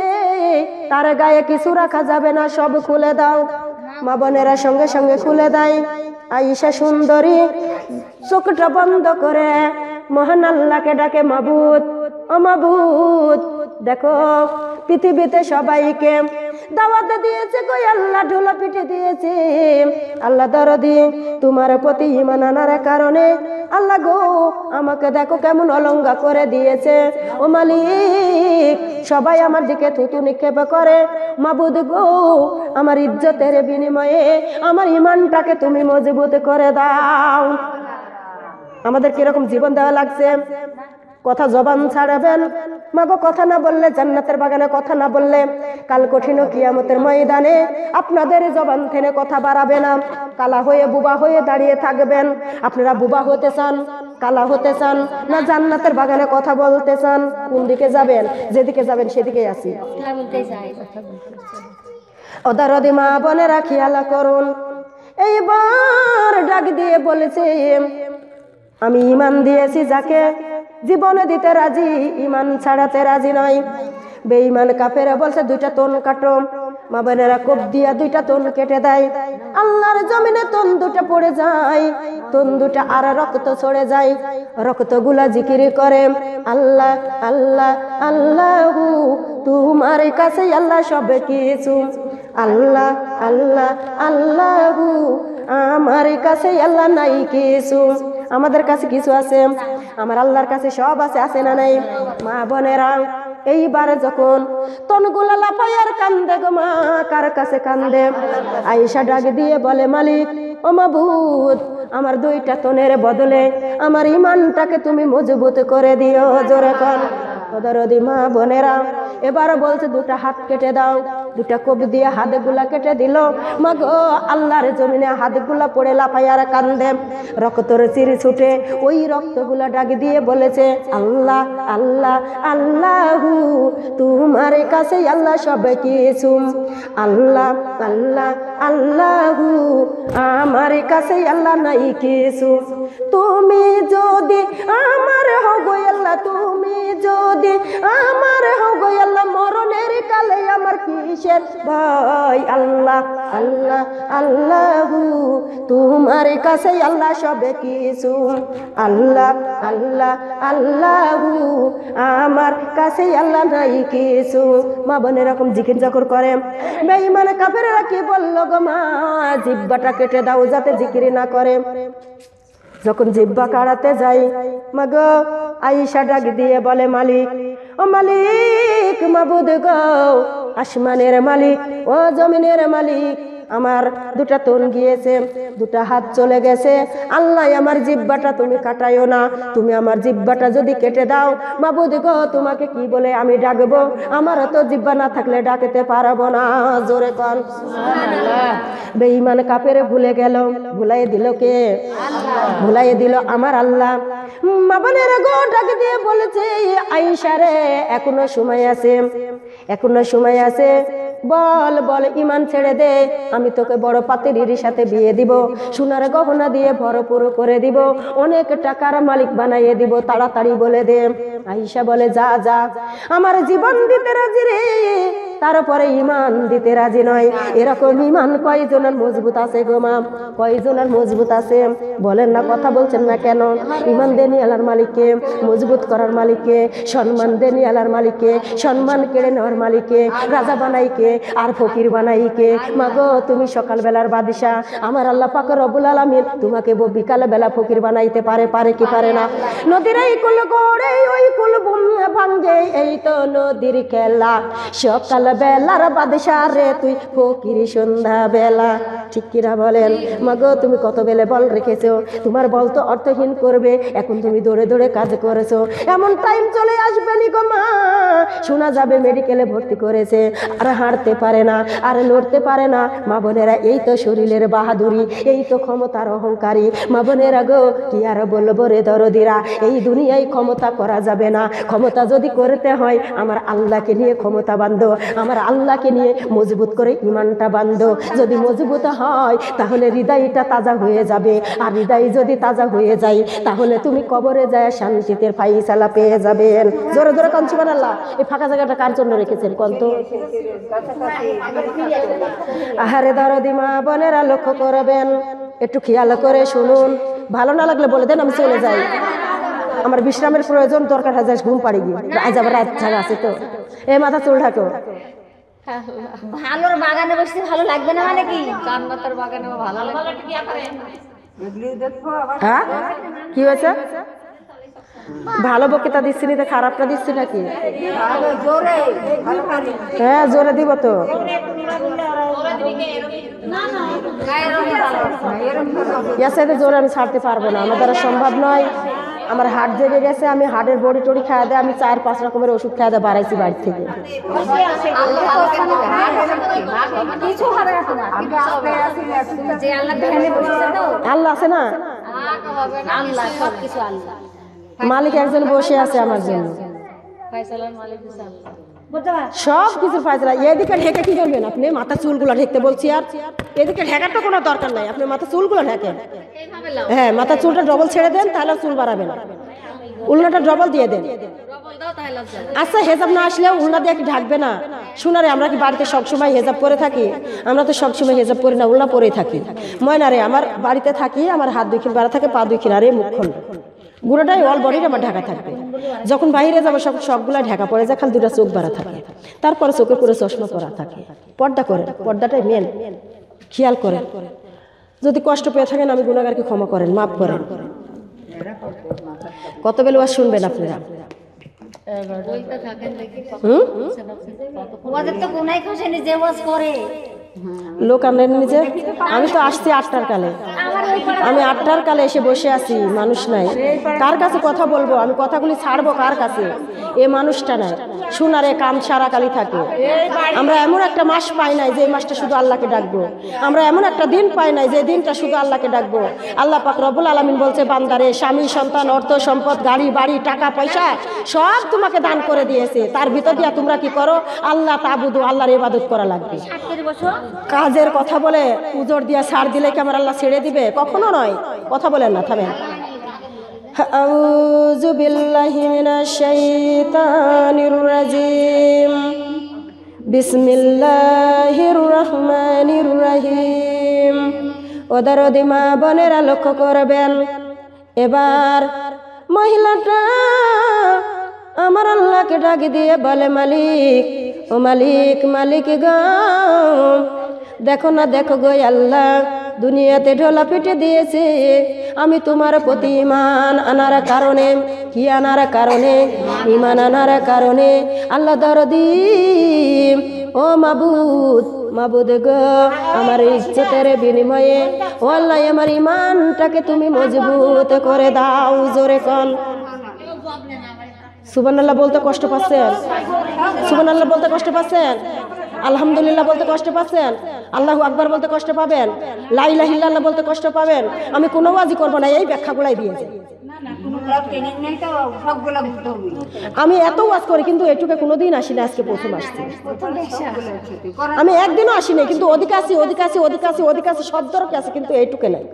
তার গায়ে কিছু রাখা যাবে না, সব খুলে দাও। মা বোনেরা সঙ্গে সঙ্গে খুলে দেয়। আইসা সুন্দরী চোখটা বন্ধ করে মহান আল্লাহকে ডাকে, মাবুদ ও মাবুদ, দেখো পৃথিবীতে সবাইকে দাওয়াত দিয়েছে, কই আল্লাহ ঢোলা পিঠে দিয়েছে। আল্লাহ দরদি, তোমার প্রতি ঈমান আনার কারণে আল্লাহ গো আমাকে দেখো কেমন অলঙ্ঘা করে দিয়েছে। ও মালিক, সবাই আমার দিকে থুতু নিক্ষেপ করে। মাবুদ গো, আমার ইজ্জতের বিনিময়ে আমার ঈমানটাকে তুমি মজবুত করে দাও। আমাদের কিরকম জীবন দেওয়া লাগছে, কথা জবান ছাড়াবেন। মাগো, কথা না বললে জান্নাতের বাগানে, কথা না বললে কাল কঠিন কিয়ামতের ময়দানে আপনাদের জবান থেকে কথা বাড়াবে না। কালা হয়ে বুবা হয়ে দাঁড়িয়ে থাকবেন। আপনারা বুবা হতে চান, কালা হতে চান না জান্নাতের বাগানে কথা বলতে চান? কোন দিকে যাবেন? যেদিকে যাবেন সেদিকেই আসি। ওদারদি মা বোনেরা খেয়াল করুন। এইবার ডাক দিয়ে বলেছে, আমি ঈমান দিয়েছি যাকে, জীবনে দিতে রাজি, ঈমান ছাড়াতে রাজি নয়। বেঈমান কাফেরা বলছে দুইটা তন কাটো। মা বোনেরা কোপ দিয়া দুইটা তন কেটে দেয়। আল্লাহর জমিনে তন দুটা পড়ে যায়, তন দুটা আর রক্ত ছড়ে যায়। রক্তগুলা জিকির করে, আল্লাহ আল্লাহ আল্লাহু, তোমার কাছে আল্লাহ সব কিছু। আল্লাহ আল্লাহ আল্লাহু, আমার কাছে আল্লাহ নাই কিছু। আমাদের কাছে কিছু আছে, আমার আল্লাহর কাছে সব আছে, আছে না নাই? মা বোনেরা, এইবারে যখন তনগুলা লাফাইয়ার কান্দে গো মা, কার কাছে কান্দে? আয়েশা ডাক দিয়ে বলে, মালিক ও মাবুদ, আমার দুইটা তনের বদলে আমার ঈমানটাকে তুমি মজবুত করে দিও। জোরে কর। দরদি মা বোনেরা, এবার বলছে দুটা হাত কেটে দাও। দুটা কোপ দিয়ে হাতগুলা কেটে দিল। মাগো, আল্লাহর জমিনে হাতগুলা পড়ে লাফাইয়ার কান্দে, রক্তর চিরি ছুটে। ওই রক্তগুলা ডাক দিয়ে বলেছে, আল্লাহ আল্লাহ আল্লাহু, তোমার কাছে আল্লাহ সব কিছু। আল্লাহ আল্লাহ আল্লাহু, আমার কাছে আল্লাহ নাই কিছু। তুমি যদি আমার হও গো আল্লাহ, তুমি যদি আমার হও গো আল্লাহ, মরণের কালে আমার কিসের ভয়? আল্লাহ আল্লাহ আল্লাহু, তোমার কাছে আল্লাহ সব কিছু। আল্লাহ আল্লাহ আল্লাহু, আমার কাছে আল্লাহ নাই কিছু। মা বোন এরকম জিকির জাকর করে। বেঈমান কাফেররা কি বলল গো মা, জিহ্বাটা কেটে দাও যাতে জিকির না করে। যখন জিহ্বা কাড়াতে যাই, মাগো আয়েশা ডাক দিয়ে বলে, মালিক ও মালিক, মাবুদ গো, আসমানের মালিক ও জমিনের মালিক, আমার দুটা তন গিয়েছে, দুটা হাত চলে গেছে। আল্লাহ, আমার জিহ্বাটা তুমি কাটাইও না। তুমি আমার জিহ্বাটা যদি কেটে দাও, মাবুদ গো, তোমাকে কি বলে আমি ডাকবো? আমার তো জিহ্বা না থাকলে ডাকতে পারবো না। জোরে কর সুবহানাল্লাহ। বেঈমান কাফের ভুলে গেল। ভুলাই দিল কে? ভুলাই দিল আমার আল্লাহ। মা বোনেরা গো ডাক দিয়ে বলেছে, আয়েশা রে, এখনো সময় আছে, এখনো সময় আছে। বল বল, ঈমান ছেড়ে দে, আমি তোকে বড় পাত্রীর সাথে বিয়ে দিব, সোনার গহনা দিয়ে ভরপুর করে দিব, অনেক টাকার মালিক বানাইয়ে দিব, তাড়াতাড়ি বলে দে। আয়েশা বলে, যা যা, আমার জীবন দিতে রাজি রে, তারপরে ইমান দিতে রাজি নয়। এরকম ইমান কয়জনের মজবুত আছে গো মা, কয়জনের মজবুত আছে বলেন না, কথা বলছেন না কেন? ইমান দেনি আল্লাহর মালিককে, মজবুত করার মালিককে, সম্মান দেনি আল্লাহর মালিককে, সম্মান কেড়ে নেওয়ার মালিককে, রাজা বানাইকে আর ফকির বানাইকে। মাগো তুমি সকালবেলার বাদশা, আমার আল্লাহ পাক রব্বুল আলামিন তোমাকে বিকাল বেলা ফকির বানাইতে পারে, পারে কি পারে না? নদীর এই কুল গড়ে ওই কুল ভাঙ্গে, এই তো নদীর খেলা। সকাল বেলার বাদশা রে তুই ফকির সন্ধ্যা বেলা। ঠিক কিনা বলেন? মাগো তুমি কত বেলে বল রেখেছো, তোমার বল তো অর্থহীন করবে, এখন তুমি দৌড়ে দৌড়ে কাজ করেছো। এমন টাইম চলে আসবে নি গো মা, শোনা যাবে মেডিকেলে ভর্তি করেছে, আর হাঁটতে পারে না, আর লড়তে পারে না। মা বোনেরা এই তো শরীরের বাহাদুরি, এই তো ক্ষমতার অহংকারী। মা বোনেরা গো কি আর বলবো রে দরদিরা, এই দুনিয়ায় ক্ষমতা করা যাবে না। ক্ষমতা যদি করতে হয় আমার আল্লাহকে নিয়ে ক্ষমতা বান্ধো, আমার আল্লাহকে নিয়ে মজবুত করে ইমানটা বান্ধো। যদি মজবুত হয় তাহলে হৃদয়টা তাজা হয়ে যাবে, আর হৃদয় যদি তাজা হয়ে যায় তাহলে তুমি কবরে যায় শান্তিতে ফাইসালা পেয়ে যাবেন। জোরে জোরে কান সুবহানাল্লাহ। এই ফাঁকা জায়গাটা কার জন্য রেখেছেন কোন তো? আহারে দরদি মা বোনেরা লক্ষ্য করবেন, একটু খেয়াল করে শুনুন। ভালো না লাগলে বলে দেন, আমি চলে যাই, আমার বিশ্রামের প্রয়োজন, দরকার হয় ঘুম পাড়ি গিয়ে, আজ আবার রাত জায়গা আছে তো। এই মাথা চুল ঢাকো। ভালোর বাগানে বসতে ভালো লাগবে না মানে কি? জান্নাতের বাগানে ভালো লাগবে। হ্যাঁ কি হয়েছে? ভালো বক্তৃতা দিচ্ছি না, খারাপটা দিচ্ছি নাকি? হ্যাঁ জোরে দিব তো। জোরে আমি ছাড়তে পারবো না, আমার দ্বারা সম্ভব নয়। আমার হার্ট জেগে গেছে, আমি হার্টের বড়ি টড়ি খাওয়া দেয়, আমি 4-5 রকমের ওষুধ খাওয়া দেয় বাড়াইছি বাড়ি থেকে। আল্লাহ আছে না, মালিক একজন বসে আছে আমার জন্য, সব কিছু ফায়সালা। এদিকে ঢেকে কি করবেন আপনি? মাথা চুলগুলো ঢেকতে বলছি, আর এদিকে ঢেকার তো কোনো দরকার নাই, আপনি মাথা চুলগুলো ঢেকেন। হ্যাঁ মাথা চুলটা ডবল ছেড়ে দেন, তাহলে চুল বাড়াবে না, উল্লাটা ডবল দিয়ে দেন। আচ্ছা হেজাব না আসলেও উল্লা দিয়ে কি ঢাকবে না? শোনারে আমরা কি বাড়িতে সবসময় হেজাব করে থাকি? আমরা তো সবসময় হেজাব করি না, উল্লা পরেই থাকি। ময়নারে আমার বাড়িতে থাকি, আমার হাত 2 খিন বাড়া থাকে, পা 2 খিন, আর এই মুখখণ্ড গুঁড়োটাই অল বডিটা আমার ঢাকা থাকবে। যখন বাইরে যাবো সবগুলা ঢাকা পড়ে যায়, খালি 2টা চোখ বাড়া থাকে, তারপরে চোখে করে চশমা পরা থাকে। পর্দা করেন, পর্দাটাই মেন, খেয়াল করেন। যদি কষ্ট পেয়ে থাকেন আমি গুনাহগারকে ক্ষমা করেন, মাফ করেন। কত বেলা ওয়াজ শুনবেন আপনারা? লোক আমরা নিজে, আমি তো আসছি 8টার কালে, আমি 8টার কালে এসে বসে আছি, মানুষ নাই। কার কাছে কথা বলবো? আমি কথাগুলি ছাড়বো কার কাছে? এ মানুষটা নাই, শোনারে কাম সারা কালি থাকে। আমরা এমন একটা মাস পাই নাই যে মাসটা শুধু আল্লাহকে ডাকবো, আমরা এমন একটা দিন পাই নাই যে দিনটা শুধু আল্লাহকে ডাকবো। আল্লাহ পাক রব্বুল আলামিন বলছে, বান্দারে স্বামী সন্তান অর্থ সম্পদ গাড়ি বাড়ি টাকা পয়সা সব তোমাকে দান করে দিয়েছে, তার ভিতর দিয়া তোমরা কি করো? আল্লাহ তাবুদু, আল্লাহর ইবাদত করা লাগবে। কাজের কথা বলে উজর দিয়া ছাড় দিলে কি আমার আল্লাহ ছেড়ে দিবে? কখনো নয়। কথা বলেন না, থামেন। আউযু বিল্লাহি মিনাশ শাইতানির রাজিম, বিসমিল্লাহির রহমানির রহিম। ওদারদি মা বোনেরা লক্ষ্য করবেন, এবার মহিলাটা আমার আল্লাহকে ডাক দিয়ে বলে, মালিক ও মালিক, মালিক গো, দেখো না দেখো গো আল্লাহ, দুনিয়াতে ঢোলা পিটে দিয়েছে, আমি তোমার প্রতি ইমান আনার কারণে, কি আনার কারণে? ইমান আনার কারণে। আল্লাহ দরদি ও মাবুদ, মাবুদ গো, আমার ইজ্জতের বিনিময়ে ও আল্লাহ আমার ইমানটাকে তুমি মজবুত করে দাও। জোরে কন সুবহানাল্লাহ বলতে কষ্ট পাচ্ছেন? সুবহানাল্লাহ বলতে কষ্ট পাচ্ছেন? আলহামদুলিল্লাহ বলতে কষ্ট পাচ্ছেন? আল্লাহু আকবার বলতে কষ্ট পাবেন? লা ইলাহা ইল্লাল্লাহ বলতে কষ্ট পাবেন? আমি কোনো ওয়াজি করবো না, এই ব্যাখ্যাগুলাই দিয়েছে। আমি এত ওয়াজ করি কিন্তু এটুকু কোনোদিন আসি না, আজকে প্রথম আসছি। আমি একদিনও আসি নাই, কিন্তু অধিকাশি অধিকাশি অধিকাশি অধিকাশি শব্দরকে আছে, কিন্তু এইটুকু নাই।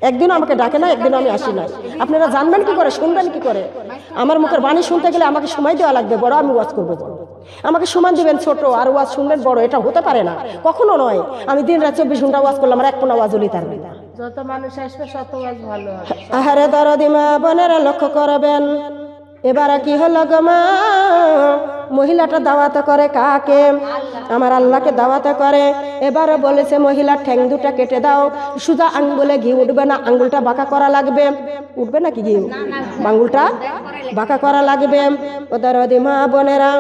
একদিনও আমাকে ডাকে না, একদিনও আমি আসি না। আপনারা জানবেন কি করে, শুনবেন কি করে? আমার মুখের বাণী শুনতে গেলে আমাকে সময় দেওয়া লাগবে, বড় আমি ওয়াজ করবো বড়, আমাকে সমান দিবেন ছোট, আর ওয়াজ শুনবেন বড়, এটা হতে পারে না, কখনো নয়। আমি দিন রাত 24 ঘন্টা ওয়াজ করলাম, আর এক কোনা ওয়াজ হলি তার না। যত মানুষ আসবে তত ভালো হবে। আহারে দরদি মা বোনেরা লক্ষ্য করবেন, এবার কি হলো গো মা, মহিলাটা দাওয়াত করে কাকে? আমার আল্লাহকে দাওয়াত করে। এবারে বলেছে মহিলার ঠ্যাং দুটা কেটে দাও, সুজা আঙ্গুলে ঘি উঠবে না, আঙ্গুলটা বাঁকা করা লাগবে। উঠবে নাকি ঘি? আঙ্গুলটা বাঁকা করা লাগবে। ওদের মা বোনেরা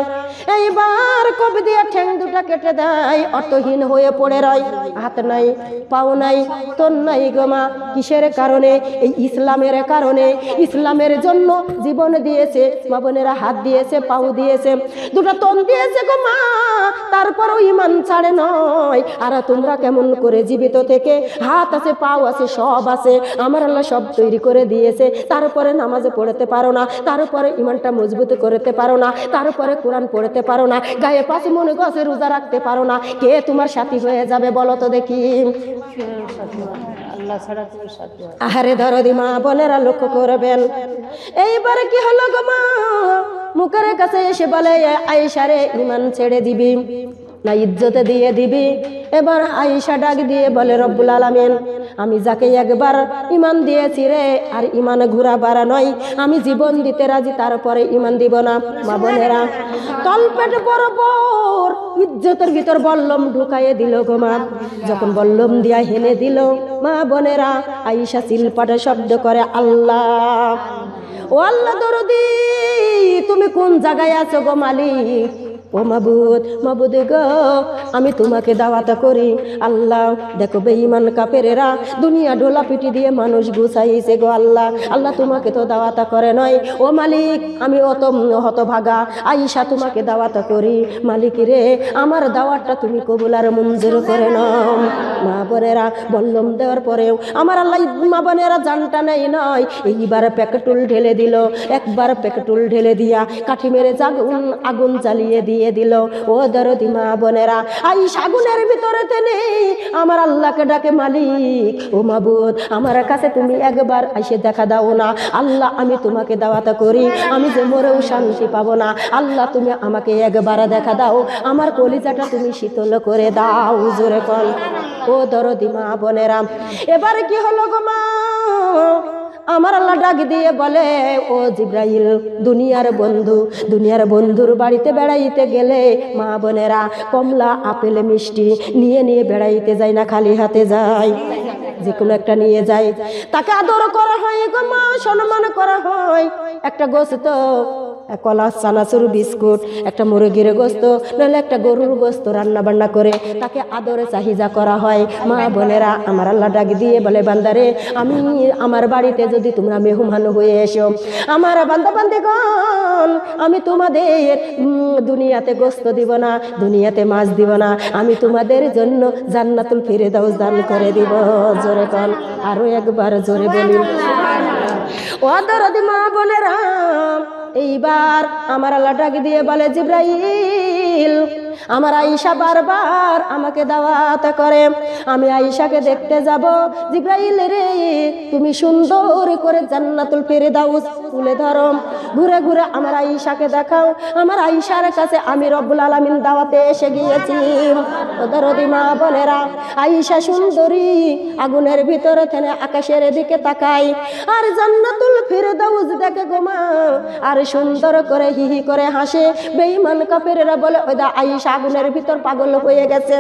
এইবার কবি দিয়ে ঠ্যাং দুটা কেটে দেয়, অর্থহীন হয়ে পড়ে রয়, হাত নাই পাও নাই তোর নাই গো মা। কিসের কারণে? এই ইসলামের কারণে। ইসলামের জন্য জীবন দিয়েছে মা বোনেরা, হাত দিয়েছে, পাও দিয়েছে, দুটা তন দিয়েছে গো মা, তারপরও ইমান ছাড়ে নয়। আর তোমরা কেমন করে জীবিত থেকে হাত আছে, পাও আছে, সব আছে, আমার আল্লাহ সব তৈরি করে দিয়েছে, তারপরে নামাজে পড়তে পারো না, তারপরে ইমানটা মজবুত করতে পারো না, তারপরে কোরআন পড়তে পারো না, গায়ে 5 মনে গছে রোজা রাখতে পারো না, কে তোমার সাথী হয়ে যাবে বলো তো দেখি? আল্লাহ ছাড়া তোমার সাথে। আহারে দরদি মা বোনেরা লক্ষ্য করবেন, এইবারে কি হলো গো মা, মুখের কাছে এসে বলে আয়েশা রে ইমান ছেড়ে দিবি না ইজ্জতে দিয়ে দিবি? এবার আয়েশা ডাক দিয়ে বলে রব্বুল আলামিন, আমি যাকে একবার ইমান দিয়েছি রে, আর ইমান ঘুরা বাড়া নয়, আমি জীবন দিতে রাজি, তারপরে ইমান দিব না। মা বোনেরা তলপেট বরাবর ইজ্জতের ভিতর বল্লম ঢুকাইয়ে দিল গো মা। যখন বল্লম দিয়া হেলে দিল মা বোনেরা, আয়েশা সিলপাটে শব্দ করে আল্লাহ, ও আল্লাহ দরদি তুমি কোন জায়গায় আছো গো মালিক? ও মাবুদ, মাবুদ গো আমি তোমাকে দাওয়াত করি। আল্লাহ দেখো বেঈমান কাফেরেরা দুনিয়া ঢোলা পিটি দিয়ে মানুষ গুছাইছে গো আল্লাহ, আল্লাহ তোমাকে তো দাওয়াত করে নয়। ও মালিক আমি অত হতভাগা আয়েশা তোমাকে দাওয়াত করি, মালিক রে আমার দাওয়াতটা তুমি কবুল আর মঞ্জুর করে নাও। মা বোনেরা বল্লম দেওয়ার পরেও আমার আল্লাহ মা বোনেরা জানটা নেই নয়, এইবার পেট্রোল ঢেলে দিল, একবার পেট্রোল ঢেলে দিয়া কাঠি মেরে আগুন জ্বালিয়ে দিয়ে দিল। ও দরদি মা বোনেরা আয়েশা আগুনের ভিতরে নেই, আমার আল্লাহকে ডাকে মালিক ও মাবুদ আমার কাছে তুমি একবার এসে দেখা দাও না, আল্লাহ আমি তোমাকে দাওয়াত করি, আমি যে মরেও শান্তি পাবো না, আল্লাহ তুমি আমাকে একবার দেখা দাও, আমার কলিজাটা তুমি শীতল করে দাও। জোরে কল ও দরদি মা বোনেরা। এবারে কি হলো গো মা, আমার আল্লাহ ডাক দিয়ে বলে ও জিব্রাইল দুনিয়ার বন্ধুর বাড়িতে বেড়াইতে গেলে মা বোনেরা কমলা আপেল মিষ্টি নিয়ে নিয়ে বেড়াইতে যায় না, খালি হাতে যায়, যে কোনো একটা নিয়ে যায়, তাকে আদর করা হয় গো মা, সম্মান করা হয়। একটা গোস্ত, কলা, চানাচুর, বিস্কুট, একটা মুরগির গোস্ত নাহলে একটা গরুর গোস্ত রান্না বান্না করে তাকে আদরে চাহিদা করা হয়। মা বোনেরা আমার আল্লাহ ডাক দিয়ে বলে বান্দারে আমি আমার বাড়িতে যদি তোমরা মেহমান হয়ে এসো, আমার বান্দা বান্দিগণ আমি তোমাদের দুনিয়াতে গোস্ত দিব না, দুনিয়াতে মাছ দিব না, আমি তোমাদের জন্য জান্নাতুল ফিরদাউস দান করে দিব। জোরে কল আরো একবার জোরে বলি ও দরদি মা বোনেরা। এইবার আমার আল্লাহ ডাক দিয়ে বলে জিব্রাইল আমার আয়েশা বারবার আমাকে দাওয়াত করে, আমি আয়েশাকে দেখতে যাব। জিব্রাইল রে তুমি সুন্দর করে জান্নাতুল ফিরদাউস তুলে ধরো, ঘুরে ঘুরে আমার আয়েশাকে দেখাও। আমার আয়েশার কাছে আমি রব্বুল আলামিন দাওয়াতে এসে গিয়েছি। দরদি মা বোনেরা আয়েশা সুন্দরী আগুনের ভিতরে থেনে আকাশের দিকে তাকাই আর জান্নাতুল ফিরদাউস দেখে গো মা, আর সুন্দর করে হিহি করে হাসে। বেঈমান কাফেরেরা বলে ওই দা আয়েশা আগুনের ভিতর পাগল হয়ে গেছে,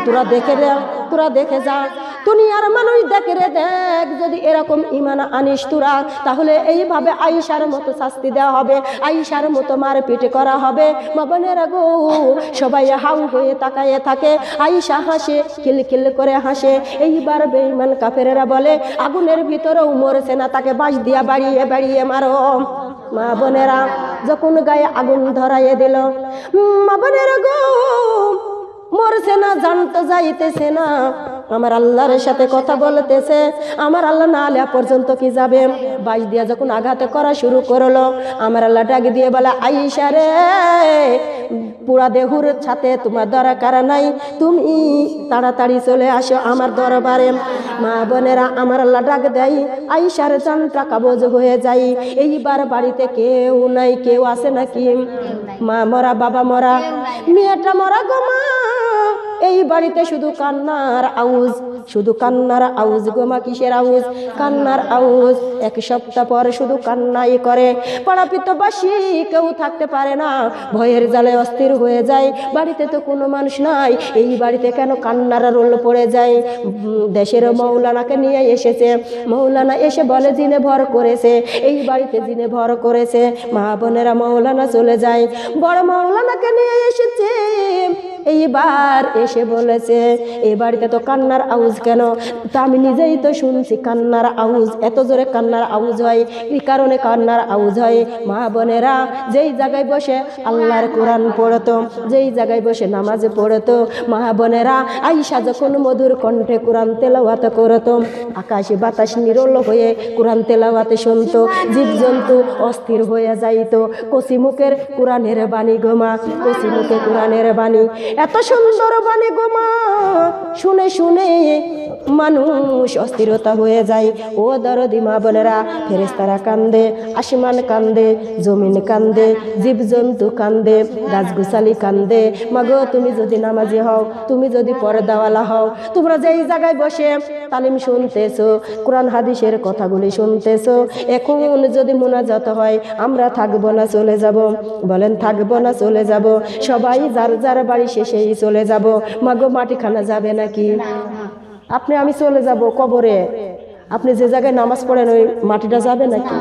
তোরা দেখে যা, দুনিয়ার মানুষ দেখে রে দেখ, যদি এরকম ঈমান আনিস তোরা তাহলে এইভাবে আয়েশার মতো শাস্তি দেওয়া হবে, আয়েশার মতো মারপিট করা হবে। মা বোনেরা গো সবাই হাউ হয়ে তাকায়ে থাকে, আয়েশা হাসে, কিলকিল করে হাসে। এইবার বেঈমান কাফেরেরা বলে আগুনের ভিতরেও মরছে না, তাকে বাঁশ দিয়া বাড়িয়ে বাড়িয়ে মারো। মা বোনেরা যখন গায়ে আগুন ধরাইয়ে দিল, মা বোনেরা গো মরছে না, জানতে যাইতেছে না, আমার আল্লাহর সাথে কথা বলতেছে। আমার আল্লাহ না আলিয়া পর্যন্ত কি যাবে, বাঁশ দিয়া যখন আঘাত করা শুরু করলো আমার আল্লাহ ডাক দিয়ে বলে আয়েশা রে পুরা দেহুর সাথে তোমার দরকার নাই, তুমি তাড়াতাড়ি চলে আসো আমার দরবারে। মা বোনেরা আমার আল্লাহ ডাক দেয়, আইসার জানটা কাবজ হয়ে যায়। এইবার বাড়িতে কেউ নাই, কেউ আছে নাকি? মা মরা, বাবা মরা, মেয়েটা মরা গো মা। এই বাড়িতে শুধু কান্নার আউজ, শুধু কান্নার আউজ গো মা। কিসের আউজ? কান্নার আউজ। এক সপ্তাহ পর শুধু কান্নাই করে। পাড়াপিতবাসী কেউ থাকতে পারে না, ভয়ের জালে অস্থির হয়ে যায়। বাড়িতে তো কোনো মানুষ নাই, এই বাড়িতে কেন কান্নার রোল পড়ে যায়? দেশের মৌলানাকে নিয়ে এসেছে। মৌলানা এসে বলে জিনে ভর করেছে, এই বাড়িতে জিনে ভর করেছে। মা বোনেরা মৌলানা চলে যায়, বড় মৌলানাকে নিয়ে এসেছে। এইবার এসে বলেছে এই বাড়িতে তো কান্নার আওয়াজ কেন? তা আমি নিজেই তো শুনছি কান্নার আওয়াজ, এত জোরে কান্নার আওয়াজ হয়। এই কারণে কান্নার আওয়াজ হয়। মা বোনেরা যেই জায়গায় বসে আল্লাহর কোরআন পড়তো, যেই জায়গায় বসে নামাজ পড়তো, মা বোনেরা আইসা যখন মধুর কণ্ঠে কোরআন তেলাওয়াত করতো, আকাশে বাতাস নিরল হয়ে কোরআন তেলাওয়াতে শুনতো, জীবজন্তু অস্থির হয়ে যাইতো। কচি মুখের কোরআনের বাণী গোমা, কচি মুখে কোরআনের বাণী, এত সুন্দর বাণী গোমা। শুনে শুনে মানুষ অস্থিরতা হয়ে যায়। ও দরদি মা বোনেরা, ফেরেশতারা কান্দে, আসমান কান্দে, জমিন কান্দে, জীবজন্তু কান্দে, গাছগুছালি কান্দে। মাগো তুমি যদি নামাজি হও, তুমি যদি পর্দাওয়ালা হও, তোমরা যেই জায়গায় বসে তালিম শুনতেছো, কোরআন হাদিসের কথাগুলি শুনতেছো, এখন যদি মোনাজাত হয় আমরা থাকবো না চলে যাব? বলেন থাকবো না চলে যাব? সবাই যার যার বাড়ি শেষেই চলে যাব। মাগো মাটিখানা যাবে নাকি? আপনি আমি চলে যাব কবরে, আপনি যে জায়গায় নামাজ পড়েন ওই মাটিটা যাবে নাকি?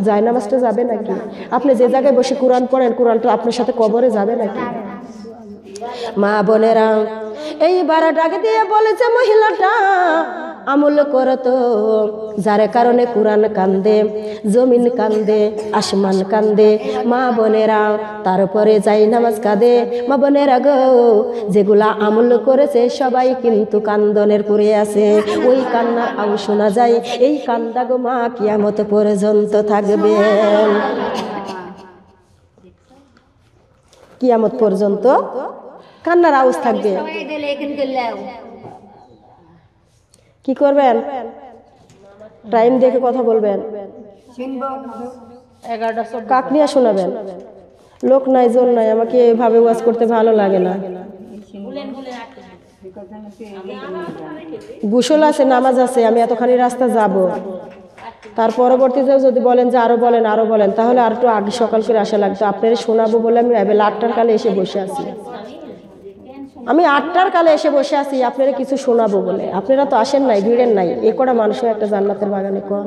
যায় নামাজটা যাবে নাকি? আপনি যে জায়গায় বসে কোরআন পড়েন কোরআনটা আপনার সাথে কবরে যাবে নাকি? মা বোনেরা এইবার ডাক দিয়ে বলেছে মহিলাটা আমল করতো, যার কারণে কোরআন কান্দে, জমিন কান্দে, আসমান কান্দে। মা বোনেরা তারপরে যাই নামাজ কাঁদে। মা বোনেরা গো, যেগুলা আমল করেছে সবাই কিন্তু কান্দনের পরে আছে। ওই কান্নার আওয়াজ শোনা যায়। এই কান্দা গো মা কিয়ামত পর্যন্ত থাকবে, কিয়ামত পর্যন্ত কান্নার আওয়াজ থাকবে। কি করবেন? টাইম দেখে কথা বলবেন, কাক নিয়ে শোনাবেন। লোক নাই, জোর নাই, আমাকে এভাবে ওয়াজ করতে ভালো লাগে না। গোসল আছে, নামাজ আছে, আমি এতখানি রাস্তা যাব। তার পরবর্তীতেও যদি বলেন যে আরো বলেন আরো বলেন, তাহলে আর একটু আগে সকাল করে আসা লাগতো। আপনারা শোনাবো বলে আমি 8টার কালে এসে বসে আছি। আমি 8টার কালে এসে বসে আছি আপনারা কিছু শোনাবো বলে। আপনারা তো আসেন নাই, ভিড়েন নাই। এ কটা মানুষের একটা জান্নাতের বাগানে কর।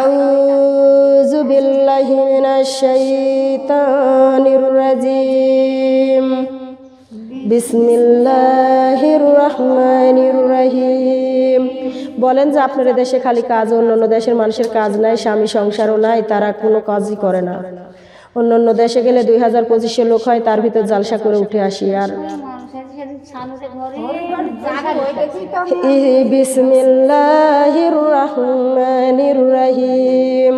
আউযু বিল্লাহি মিনাশ শাইতানির রাজিম। বিসমিল্লাহির রহমানির রহিম। বলেন যে আপনার দেশে খালি কাজ, অন্য দেশের মানুষের কাজ নাই, স্বামী সংসারও নাই, তারা কোনো কাজই করে না। অন্য দেশে গেলে 2000-2500 লোক হয়, তার ভিতর জালসা করে উঠে আসি। আর বিসমিল্লাহির রহমানির রহিম।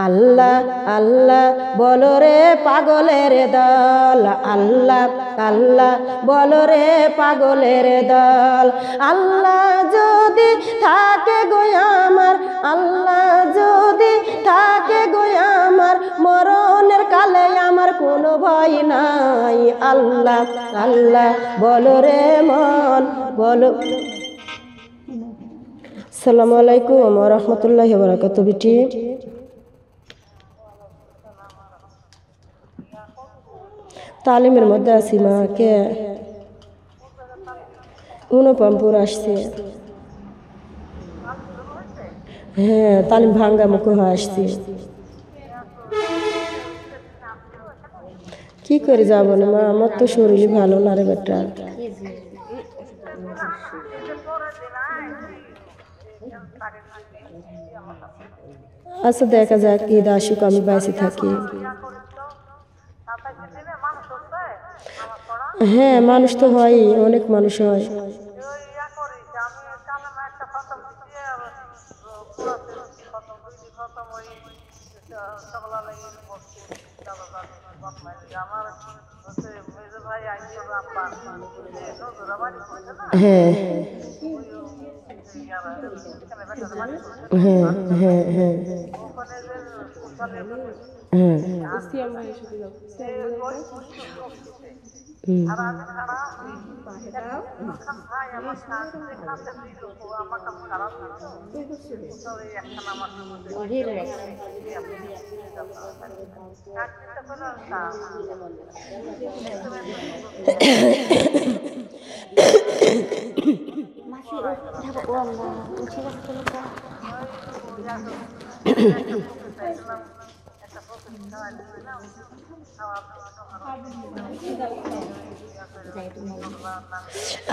আল্লাহ আল্লাহ বলো রে পাগলের দল, আল্লাহ আল্লাহ বলো রে পাগলের দল। আল্লাহ যদি থাকে গো আমার, আল্লাহ যদি থাকে গো আমার, মরণের কালে আমার কোনো ভয় নাই। আল্লাহ আল্লাহ বলো রে মন বলো। আসসালামু আলাইকুম ওয়া রাহমাতুল্লাহি ওয়া বারাকাতুহু। বিটি তালিমের মধ্যে আছি মা। কে? অনুপমপুর আসছে। হ্যাঁ, তালিম ভাঙ্গা মুখে হয়ে আসছি। কি করে যাবো না মা, আমার তো শরীর ভালো না রে বেটা। আচ্ছা দেখা যাক, ঈদ আসুক আমি বাঁচে থাকি। হ্যাঁ মানুষ তো হয়, অনেক মানুষ হয়। হ্যাঁ হ্যাঁ হ্যাঁ হ্যাঁ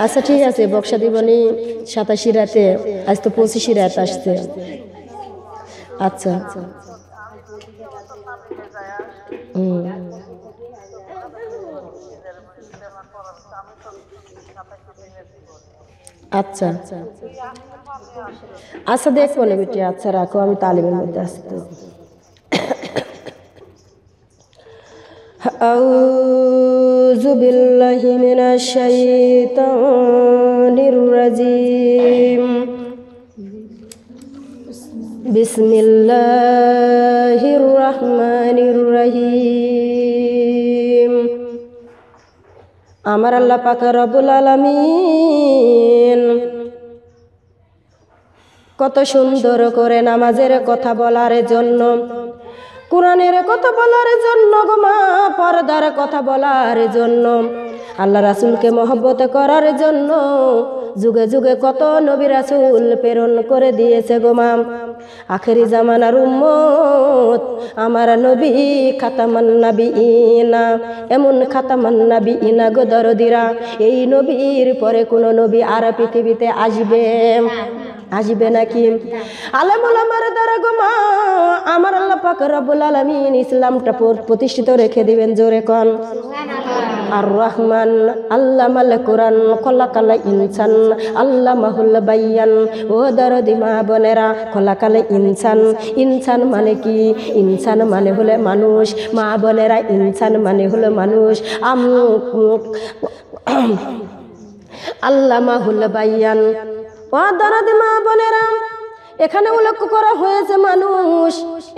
আচ্ছা ঠিক আছে, বক্সা দিবনি 87 রাতে, আজ তো 25 রাত আসছে। আচ্ছা আচ্ছা আচ্ছা দেখবো না বেটি, আচ্ছা রাখো, আমি তালিমের মধ্যে আসি তো। আউযু বিল্লাহি মিনাশ শাইতানির রাজিম। বিসমিল্লাহির রহমানির রহিম। আমার আল্লাহ পাক রব্বুল আলামিন কত সুন্দর করে নামাজের কথা বলার জন্য, কোরআনের কথা বলার জন্য, গোমা পর্দার কথা বলার জন্য, আল্লাহ রাসূলকে মহব্বত করার জন্য যুগে যুগে কত নবী রাসূল প্রেরণ করে দিয়েছে গোমা। আখেরি জামানার উম্মত আমার নবী খাতামান নাবিয়িনা, এমন খাতামান নাবিয়িনা গো দরদিরা, এই নবীর পরে কোন নবী আর পৃথিবীতে আসবে নাকি? আলেম ওলামার দ্বারা গোমা আমার আল্লাহ পাক রব্বুল আলামিন ইসলামটা প্রতিষ্ঠিত রেখে দিবেন। জোরে কোন আর রহমান আল্লামাল কোরআন খলাকাল ইনসান আল্লামাহুল বায়ান। ও দরদি মা বোনেরা, খলাকাল ইনসান, ইনসান মানে কি? ইনসান মানে হলো মানুষ। মা বোনেরা, ইনসান মানে হলো মানুষ। আল্লামাহুল বায়ান। ও দরদি মা বোনেরা, এখানে উল্লেখ করা হয়েছে মানুষ,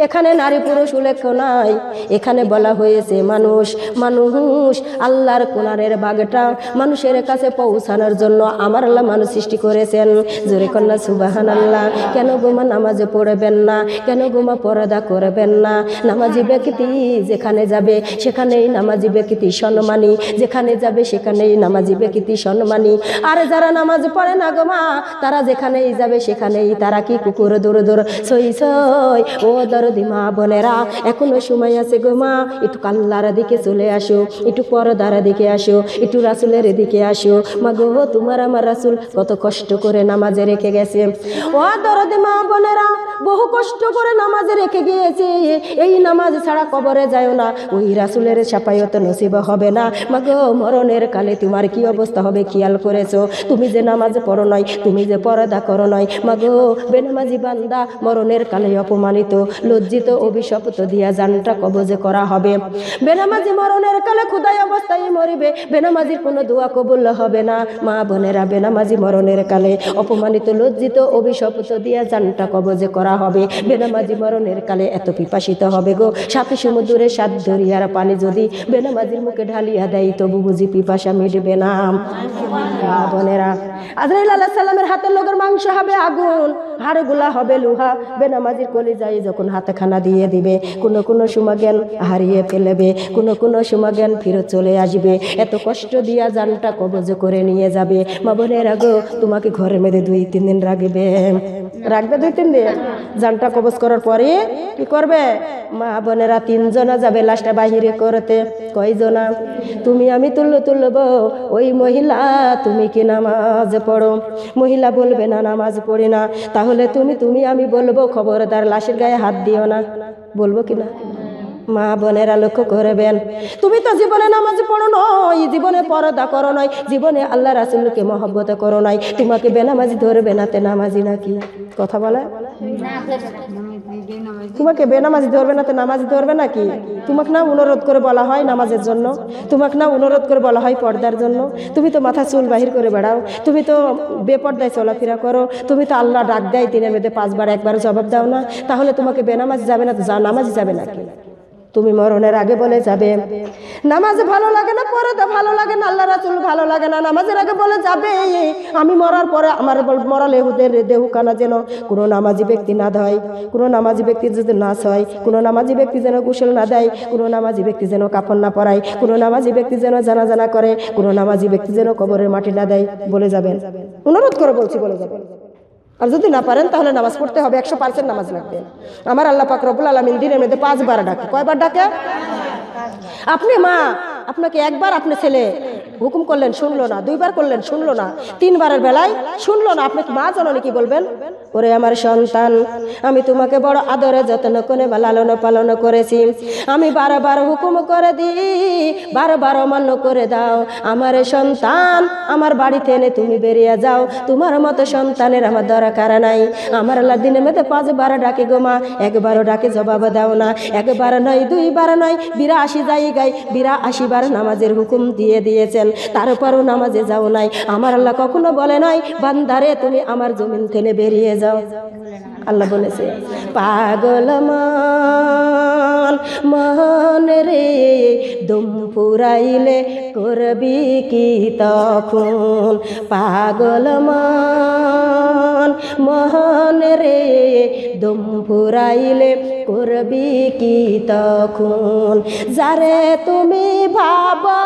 এখানে নারী পুরুষ উল্লেখ নাই। এখানে বলা হয়েছে মানুষ। মানুষ আল্লাহর কোরআনের বাগটা মানুষের কাছে পৌঁছানোর জন্য আমার আল্লাহ মানুষ সৃষ্টি করেছেন। জোরে কন্যা সুবহানাল্লাহ। কেন গোমা নামাজে পড়বেন না? কেন গোমা পর্দা করবেন না? নামাজি ব্যক্তি যেখানে যাবে সেখানেই নামাজি ব্যক্তি সম্মানী, যেখানে যাবে সেখানেই নামাজি ব্যক্তি সম্মানী। আর যারা নামাজ পড়ে না গোমা, তারা যেখানেই যাবে সেখানেই তারা কি কুকুর দৌড় দৌড় সই সই। ও দরদি মা বোনেরা, এখনো সময় আছে গো মা, একটু আল্লাহর দিকে চলে আসো, একটু পর্দার দিকে আসো, একটু রাসূলের দিকে আসো। মা গো, তোমার আমার রাসূল কত কষ্ট করে নামাজে রেখে গেছে। ও দরদি মা বোনেরা, বহু কষ্ট করে নামাজে রেখে গিয়েছে। এই নামাজ ছাড়া কবরে যায় না, ওই রাসূলের শাফায়াত নসিব হবে না। মা গো, মরণের কালে তোমার কি অবস্থা হবে খেয়াল করেছো? তুমি যে নামাজ পড়ো নয়, তুমি যে পর্দা করো নয়, মা গো বেনামাজি বান্দা মরণের কালে অপমানিত, লজ্জিত, অভিশপ্ত দিয়া জানটা কবজে করা হবে। বেনামাজি মরণের কালে ক্ষুধায় অবস্থায় মরিবে, বেনামাজির কোনো দোয়া কবুল হবে না। মা বোনেরা, বেনামাজি মরণের কালে অপমানিত, লজ্জিত, অভিশপ্ত দিয়া জানটা কবজে করা হবে। বেনামাজি মরণের কালে এত পিপাসিত হবে গো, সাথে সমুদ্রের সাত দরিয়ার পানি যদি বেনামাজির মুখে ঢালিয়া দেয় তবু বুঝি পিপাসা মিটবে না। মা বোনেরা, আজরাইল আলাইহিস সালামের হাতের লগের মাংস হবে আগুন, হাড়গুলা হবে লোহা। বেনামাজির কলিজায় যখন হাতে খানা দিয়ে দিবে, কোনো সময় জ্ঞান হারিয়ে ফেলবে, কোনো সময় জ্ঞান ফিরে চলে আসবে। এত কষ্ট দিয়া জানটা কবজ করে নিয়ে যাবে। মা বোনেরা গো, তোমাকে ঘরের মধ্যে 2-3 দিন রাখবে 2-3 দিন। জানটা কবজ করার পরে কি করবে? মা বোনেরা 3 জনা যাবে লাশটা বাহিরে করতে। কয়জনা? তুমি আমি তুলব। ওই মহিলা, তুমি কি নামাজ পড়ো? মহিলা বলবে না, নামাজ পড়ি না। তাহলে তুমি আমি বলবো, খবরদার লাশের গায়ে হাত দিও না। বলবো কি না? মা বোনেরা লক্ষ্য করবেন, তুমি তো জীবনে নামাজ পড়ো নয়, জীবনে পর্দা করো নয়, জীবনে আল্লাহ রাসূলকে মহব্বত করো নয়, তোমাকে বেনামাজি ধরবে না, তে নামাজি নাকি? কথা বলে, তোমাকে বেনামাজি ধরবে না, তে নামাজি ধরবে নাকি? তোমাকে না অনুরোধ করে বলা হয় নামাজের জন্য, তোমাকে না অনুরোধ করে বলা হয় পর্দার জন্য? তুমি তো মাথা চুল বাহির করে বেড়াও, তুমি তো বেপর্দায় চলাফেরা করো, তুমি তো আল্লাহ ডাক দেয় দিনের মধ্যে 5 বার, একবার জবাব দাও না, তাহলে তোমাকে বেনামাজি যাবে না তো নামাজি যাবে নাকি? তুমি মরণের আগে বলে যাবে নামাজ ভালো লাগে না, পর্দা ভালো লাগে না, আল্লাহ রাসূল ভালো লাগে না, নামাজের আগে বলে যাবে আমি মরার পরে আমার মরা লেহুদের দেহুখানা যেন কোনো নামাজি ব্যক্তি না দেয়, কোনো নামাজি ব্যক্তি যদি নাচ হয়, কোনো নামাজি ব্যক্তি যেন গোসল না দেয়, কোনো নামাজি ব্যক্তি যেন কাফন না পরায়, কোনো নামাজি ব্যক্তি যেন জানাজা না করে, কোনো নামাজি ব্যক্তি যেন কবরের মাটি না দেয়, বলে যাবেন। অনুরোধ করে বলছি, বলে যাবেন। আর যদি না পারেন তাহলে নামাজ পড়তে হবে, 100% নামাজ লাগবে। আমার আল্লাহ পাক রব্বুল আলামিন দিনের মধ্যে 5 বার ডাকে। কয়বার ডাকে? আপনি মা, আপনাকে একবার আপনি ছেলে হুকুম করলেন শুনলো না, 2 বার করলেন শুনলো না, 3 বারের বেলায় শুনলো না, আপনি মা জননী কি বলবেন? ওরে আমার সন্তান, আমি তোমাকে বড় আদরে যত্ন করে লালন পালন করেছি, আমি বারবার হুকুম করে দিই, বারবার অমান্য করে দাও, আমার সন্তান আমার বাড়িতে এনে তুমি বেরিয়ে যাও, তোমার মতো সন্তানের আমার দরকার নাই। আমার আল্লাহ দিনের মধ্যে 5 বার ডাকে গো মা, একবারও ডাকে জবাব দাও না, একবার নয় 2 বার নয় 82 জায়গায় 82 বার নামাজের হুকুম দিয়ে দিয়েছেন, তারপরও নামাজে যাও নাই। আমার আল্লাহ কখনো বলে নাই বান্দারে তুমি আমার জমিন থেকে বেরিয়ে যাও, আল্লাহ বলেছে পাগল মান রে দম ফুরাইলে করবি কি তখন, পাগল মান রে দম ফুরাইলে করবি কি তখন, যারে তুমি ভাবো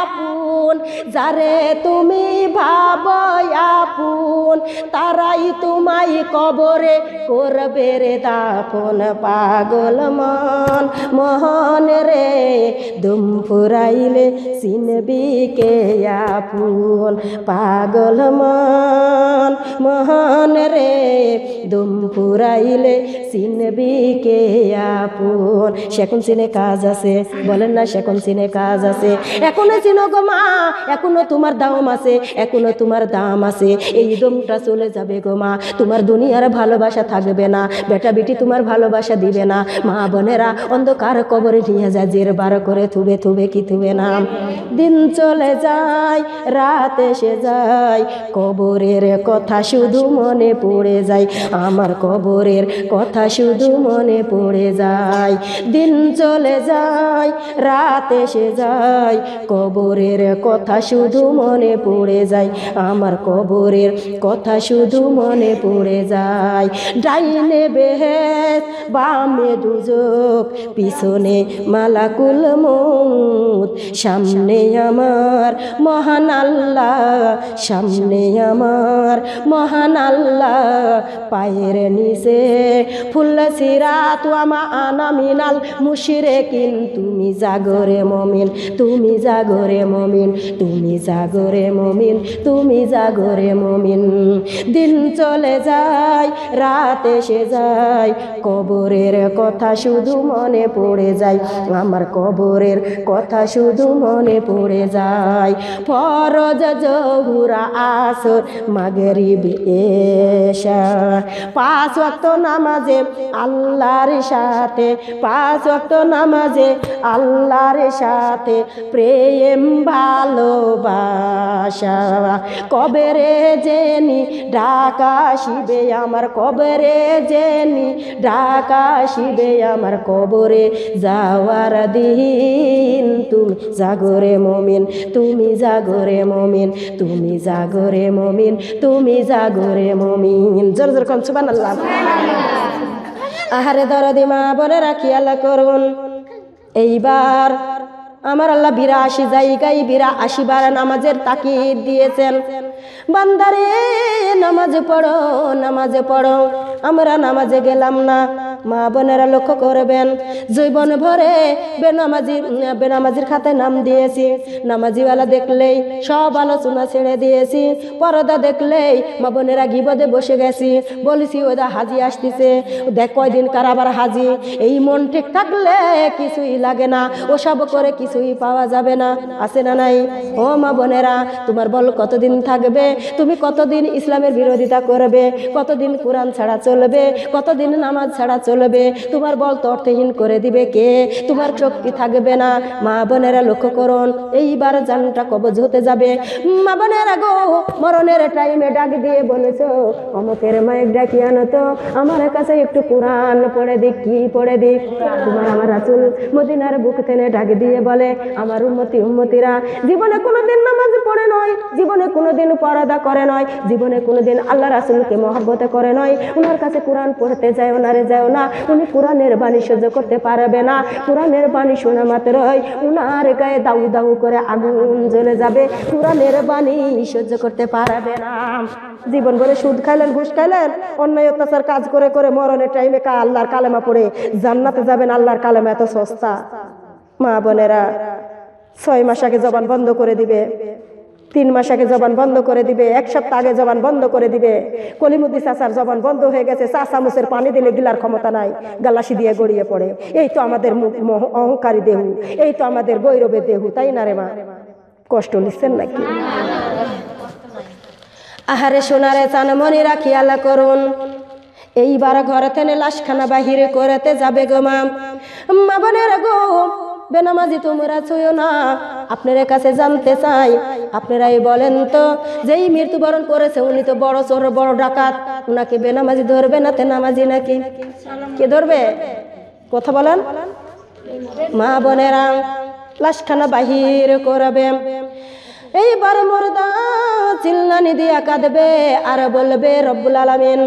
আপন, যারে তুমি ভাবো আপন, তারাই তোমায় কবরে করবে রে দাফন, পাগল মন রে দম ফুরাইলে চিনবি কে আপন, পাগল মন রে দম ফুরাইলে চিনবি কে আপন। সেখন চিনে কাজ আছে, বলেন না সেখন চিনে কাজ আছে, এখনো চিনো গো মা, এখনো তোমার দাম আছে, এখনো তোমার দাম আছে, এই দমটা চলে যাবে গো মা, তোমার দুনিয়ার ভালোবাসা থাকবে না, বেটা বেটি তোমার ভালোবাসা দিবে না, মা বোনেরা অন্ধকার কবরে নিয়ে যায়, জের বার করে থুবে থুবে কি থুবে না, দিন চলে যায় রাত এসে যায়, কবরের কথা শুধু মনে পড়ে যায়, আমার কবরের কথা শুধু মনে পড়ে যায়, দিন চলে যায় রাত এসে যায়, কবরের কথা শুধু মনে পড়ে যায়, আমার কবরের কথা শুধু মনে পড়ে যায়, ডাইনে বেহেশত বামে দুজক, পিছনে মালাকুল মউত, সামনে আমার মহান আল্লাহ, সামনে আমার মহান আল্লাহ, পায়ের নিচে ফুল সিরাত ওয়া মা আনা মিনাল মুশরিকিন, তুমি জাগরে মুমিন, তুমি জাগরে মুমিন, তুমি জাগরে মুমিন, তুমি জাগরে মুমিন, দিন চলে যায় রাত এসে যায়, কবরের কথা শুধু মনে পড়ে যায়, আমার কবরের কথা শুধু মনে পড়ে যায়, ফরজ জোহর আসর মাগরিব এশা, 5 ওয়াক্ত নামাজে আল্লাহর সাথে, 5 ওয়াক্ত নামাজে আল্লাহর সাথে প্রেম ভালোবাসা, কবরে জেনি ঢাকা শিবে আমার, কবরে জেনি ঢাকা শিবে আমার, কবরে যাওয়ার দিন তুমি জাগরে মুমিন, তুমি জাগরে মুমিন, তুমি জাগরে মুমিন, তুমি জাগরে মুমিন, জোর জোর কোন সুবহানাল্লাহ। আহারে দরদি মা বোনেরা খেয়াল করুন, এইবার আমার আল্লাহ 82 জায়গায় 82 বার নামাজের তাকিদ দিয়েছেন, বান্দারে নামাজ পড়ো, নামাজে পড়ো, আমরা নামাজে গেলাম না, মা বোনেরা লক্ষ্য করবেন, জীবন ভরে বেনামাজির খাতায় নাম দিয়েছি, নামাজিওয়ালা দেখলেই সব আলোচনা ছেড়ে দিয়েছি, পরদা দেখলেই মা বোনেরা গিবদে বসে গেছি, বলেছি ওদা হাজি আসতেছে, দেখ কয়দিন কার আবার হাজি। এই মন ঠিক থাকলে কিছুই লাগে না, ওসব করে কিছুই পাওয়া যাবে না, আছে না নাই? ও মা বোনেরা, তোমার বল কতদিন থাকবে? তুমি কতদিন ইসলামের বিরোধিতা করবে? কতদিন কোরআন ছাড়া চলবে? কতদিন নামাজ ছাড়া চলবে? তোমার বল তো অর্থহীন করে দিবে কে? তোমার শক্তি থাকবে না। মা বোনেরা লক্ষ্য করুন, এইবার জানটা কবজ হতে যাবে। মা বোনেরা গো, মরণের টাইমে ডাক দিয়ে বলেছ, অমুকের মায়ের ডাকি আনো তো, আমার কাছে একটু কোরআন পড়ে দিক। কি পড়ে দিক? তোমার আমার রাসূল মদিনার বুক টেনে ডাক দিয়ে বলে, আমার উম্মতিরা জীবনে কোনোদিন নামাজ পড়ে নয়, জীবনে কোনোদিন পর্দা করে নয়, জীবনে কোনোদিন আল্লাহ রাসূলকে মহব্বত করে নয়, উনার কাছে কোরআন পড়তে যায় ওনারে যায় না, উনি কোরআনের বাণী সহ্য করতে পারবে না। কোরআনের বাণী শোনা মাত্রই উনার গায়ে দাউ দাউ করে আগুন জ্বলে যাবে, কোরআনের বাণী সহ্য করতে পারবে না। জীবন ভরে সুদ খাইলেন, ঘুষ খাইলেন, অন্যায় অত্যাচার কাজ করে করে মরণের টাইমে আল্লাহর কালেমা পড়ে জান্নাতে যাবেন। আল্লাহর কালেমা এত সস্তা? মা বোনেরা 6 মাস আগে জবান বন্ধ করে দিবে, 3 মাস আগে জবান বন্ধ করে দিবে, 1 সপ্তাহ আগে জবান বন্ধ করে দিবে। কলিমুদ্দি চাচার জবান বন্ধ হয়ে গেছে, চা চামচের পানি দিলে গিলার ক্ষমতা নাই, গালাসি দিয়ে গড়িয়ে পড়ে। এই তো আমাদের অহংকারী দেহু, এই তো আমাদের গৈরবের দেহু, তাই না রে মা? কষ্ট নিচ্ছেন নাকি? আহারে সোনারে চানমণিরা খেয়াল করুন, এইবার ঘরে থেকে লাশখানা বাহিরে করতে যাবে গো মা। মা বোনেরা গো, বেনামাজি তোমরা ছুঁয়ো না। আপনাদের কাছে জানতে চাই, আপনারাই বলেন তো, যেই মৃত্যুবরণ করেছে উনি তো বড় চোর, বড় ডাকাত, উনাকে বেনামাজি ধরবে না তে নামাজি নাকি? কে ধরবে? কথা বলেন। মা বোনেরা, লাশখানা বাহির করবে। এইবার মুর্দা চিল্লানি দিয়া কাঁদবে আর বলবে রব্বুল আলামিন।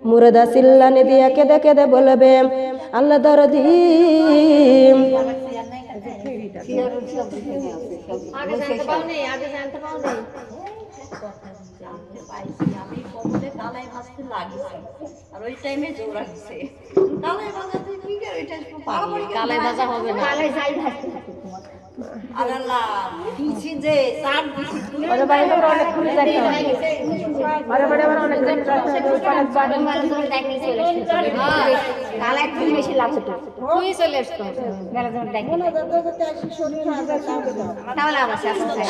মুর্দা চিল্লানি দিয়া কেঁদে কেঁদে বলবে, আল্লাহ দরদি,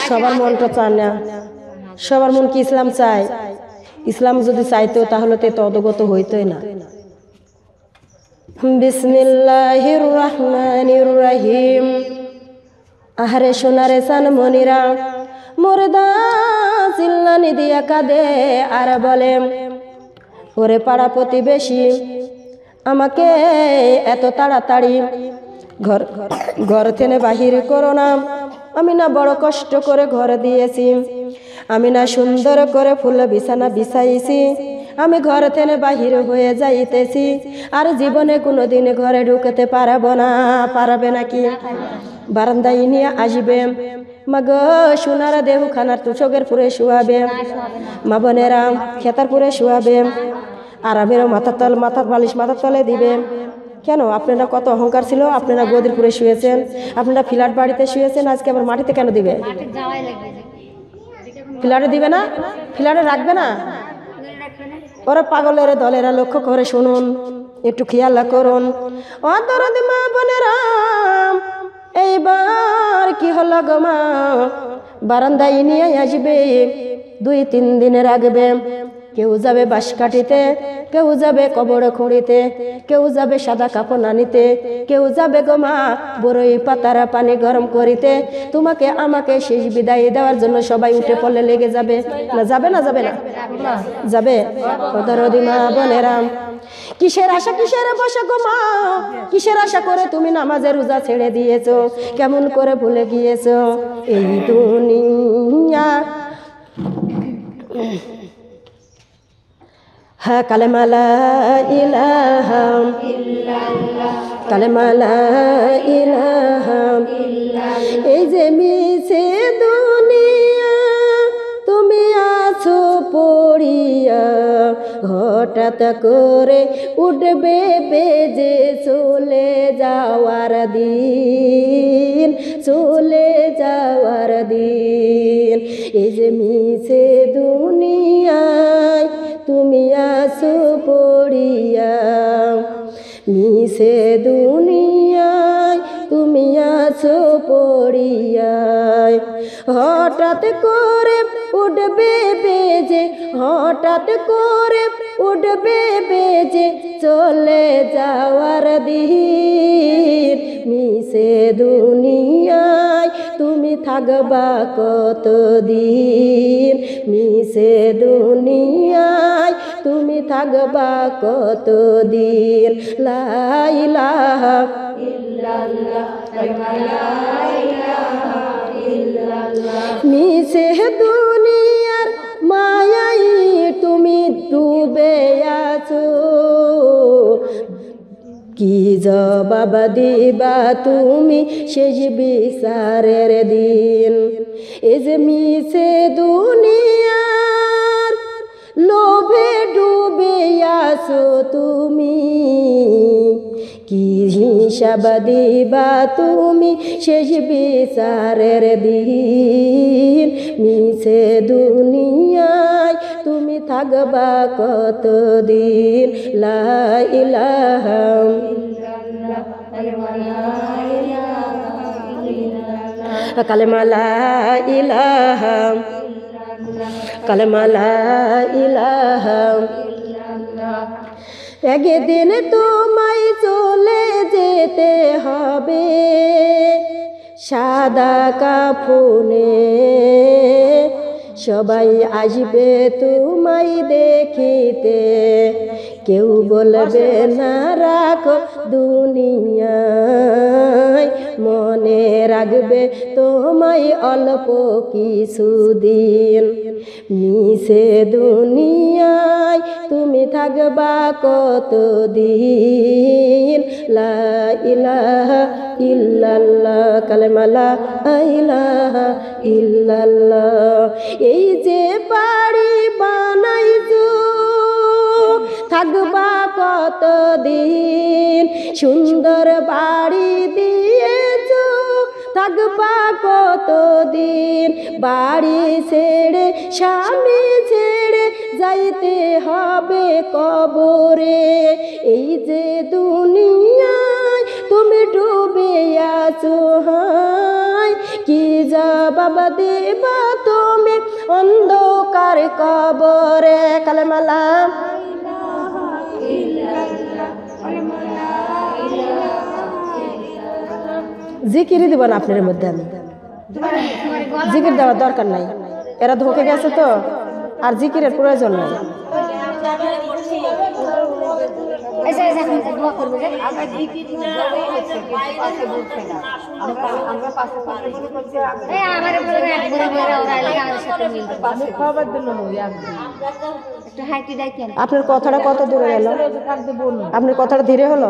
সবার মনটা চান না, সবার মন কি ইসলাম চায়? ইসলাম যদি চাইতো তাহলে তো অবগত হইতোই না। বিসমিল্লাহির রহমানির রহিম। আহারে সোনারে চানমণিরা, মুর্দা চিল্লানি দিয়া কাঁদে আর বলে, ওরে পাড়া প্রতিবেশী, আমাকে এত তাড়াতাড়ি ঘর থেকে বাহির করো না। আমি না বড় কষ্ট করে ঘরে দিয়েছি, আমি না সুন্দর করে ফুল বিছানা বিছাইছি, আমি ঘর থেকে বাহির হয়ে যাইতেছি, আর জীবনে কোনোদিন ঘরে ঢুকতে পারবো না। পারবে নাকি? বারান্দায় নিয়ে আসবে, মাগ সোনারা দেহু খানার তুষকের পুরে শুয়াবে, মা বোনেরা খেতার পুরে শুয়াবে, আরামেরও মাথার বালিশ মাথার তলে দিবে। কেন? আপনারা কত অহংকার ছিল, আপনারা গদির পুরে শুয়েছেন, আপনারা ফ্ল্যাট বাড়িতে শুয়েছেন, আজকে আবার মাটিতে কেন দিবে? ফ্ল্যাটে দিবে না? ফ্ল্যাটে রাখবে না? ওরা পাগলের দলেরা লক্ষ্য করে শুনুন, একটু খেয়াল করুন। অন্তরদি মা বোনেরা, এইবার কি হলো গো মা? বারান্দায় নিয়ে আসবে, 2-3 দিনে রাখবে। কেউ যাবে বাঁশ কাটিতে, কেউ যাবে কবর খুঁড়িতে, কেউ যাবে সাদা কাপড় আনিতে, কেউ যাবে গো মা বড়ই পাতার পানি গরম করিতে। তোমাকে আমাকে শেষ বিদায় দেওয়ার জন্য সবাই উঠে পড়লে লেগে যাবে। না যাবে না? যাবে না? যাবে। দরদি মা বোনেরা, কিসের আশা কিসের বসে গো মা? কিসের আশা করে তুমি নামাজের রোজা ছেড়ে দিয়েছো? কেমন করে ভুলে গিয়েছো এই দুনিয়া? হ্যাঁ, কালেমা লা ইলাহা ইল্লাল্লাহ, কালেমা লা ইলাহা ইল্লাল্লাহ। এই যে মিছে দুনিয়া তুমি আছো পড়িয়া, ঘর হঠাৎ করে উঠবে বেজে চলে যাওয়ার দিন, চলে যাওয়ার দিন। এই যে মিছে দুনিয়ায় তুমি আছো পড়িয়া, মিছে দুনিয়ায় তুমি আছো পড়িয়া। হঠাৎ করে উঠবে বেজে, হঠাৎ করে উঠবে বেজে চলে যাওয়ার দিন। মিছে দুনিয়ায় তুমি থাকবা কতদিন, মিছে দুনিয়ায় তুমি থাকবা কতদিন। লা ইলাহা ইল্লাল্লাহ, লা ইলাহা ইল্লাল্লাহ। মিছে দুনিয়ার মায়াই তুমি ডুবে আছো, কি জবাব দিবা তুমি শেষ বিচারের দিন। এই যে মিছে দুনিয়ার লোভে ডুবে আছো তুমি, কি হিসাব দিবা তুমি শেষ বিচারের দিন। মিছে দুনিয়ায় তুমি থাকবা কতদিন। লা ইলাহা ইল্লাল্লাহ, কালেমা লা ইলাহা, কালেমা লা ইলাহা। একদিন তোমায় চলে যেতে হবে সাদা কাফনে, সবাই আসবে তোমায় দেখিতে, কেউ বলবে না রাখো দুনিয়ায়, মনে রাখবে তোমায় অল্প কিছুদিন। মিছে দুনিয়ায় তুমি থাকবা কতদিন। লা ইলাহা ইল্লাল্লাহ, কালেমা লা ইলাহা ইল্লাল্লাহ। এই যে বাড়ি বানাইছো থাকবা কতদিন, সুন্দর বাড়ি দিয়েছো থাকবা কতদিন। বাড়ি ছেড়ে স্বামী ছেড়ে যাইতে হবে কবরে, এই যে দুনিয়ায় তুমি ডুবে আছো হায়, কি জবাব দেবা তুমি অন্ধকার কবরে। কালেমা লা জিকিরই দিব না আপনার মধ্যে, আমি জিকির দেওয়ার দরকার নাই, এরা ধোকে গেছে তো, আর জিকিরের প্রয়োজন নাই। আপনার কথাটা কত দূরে গেল? আপনার কথাটা ধীরে হলো?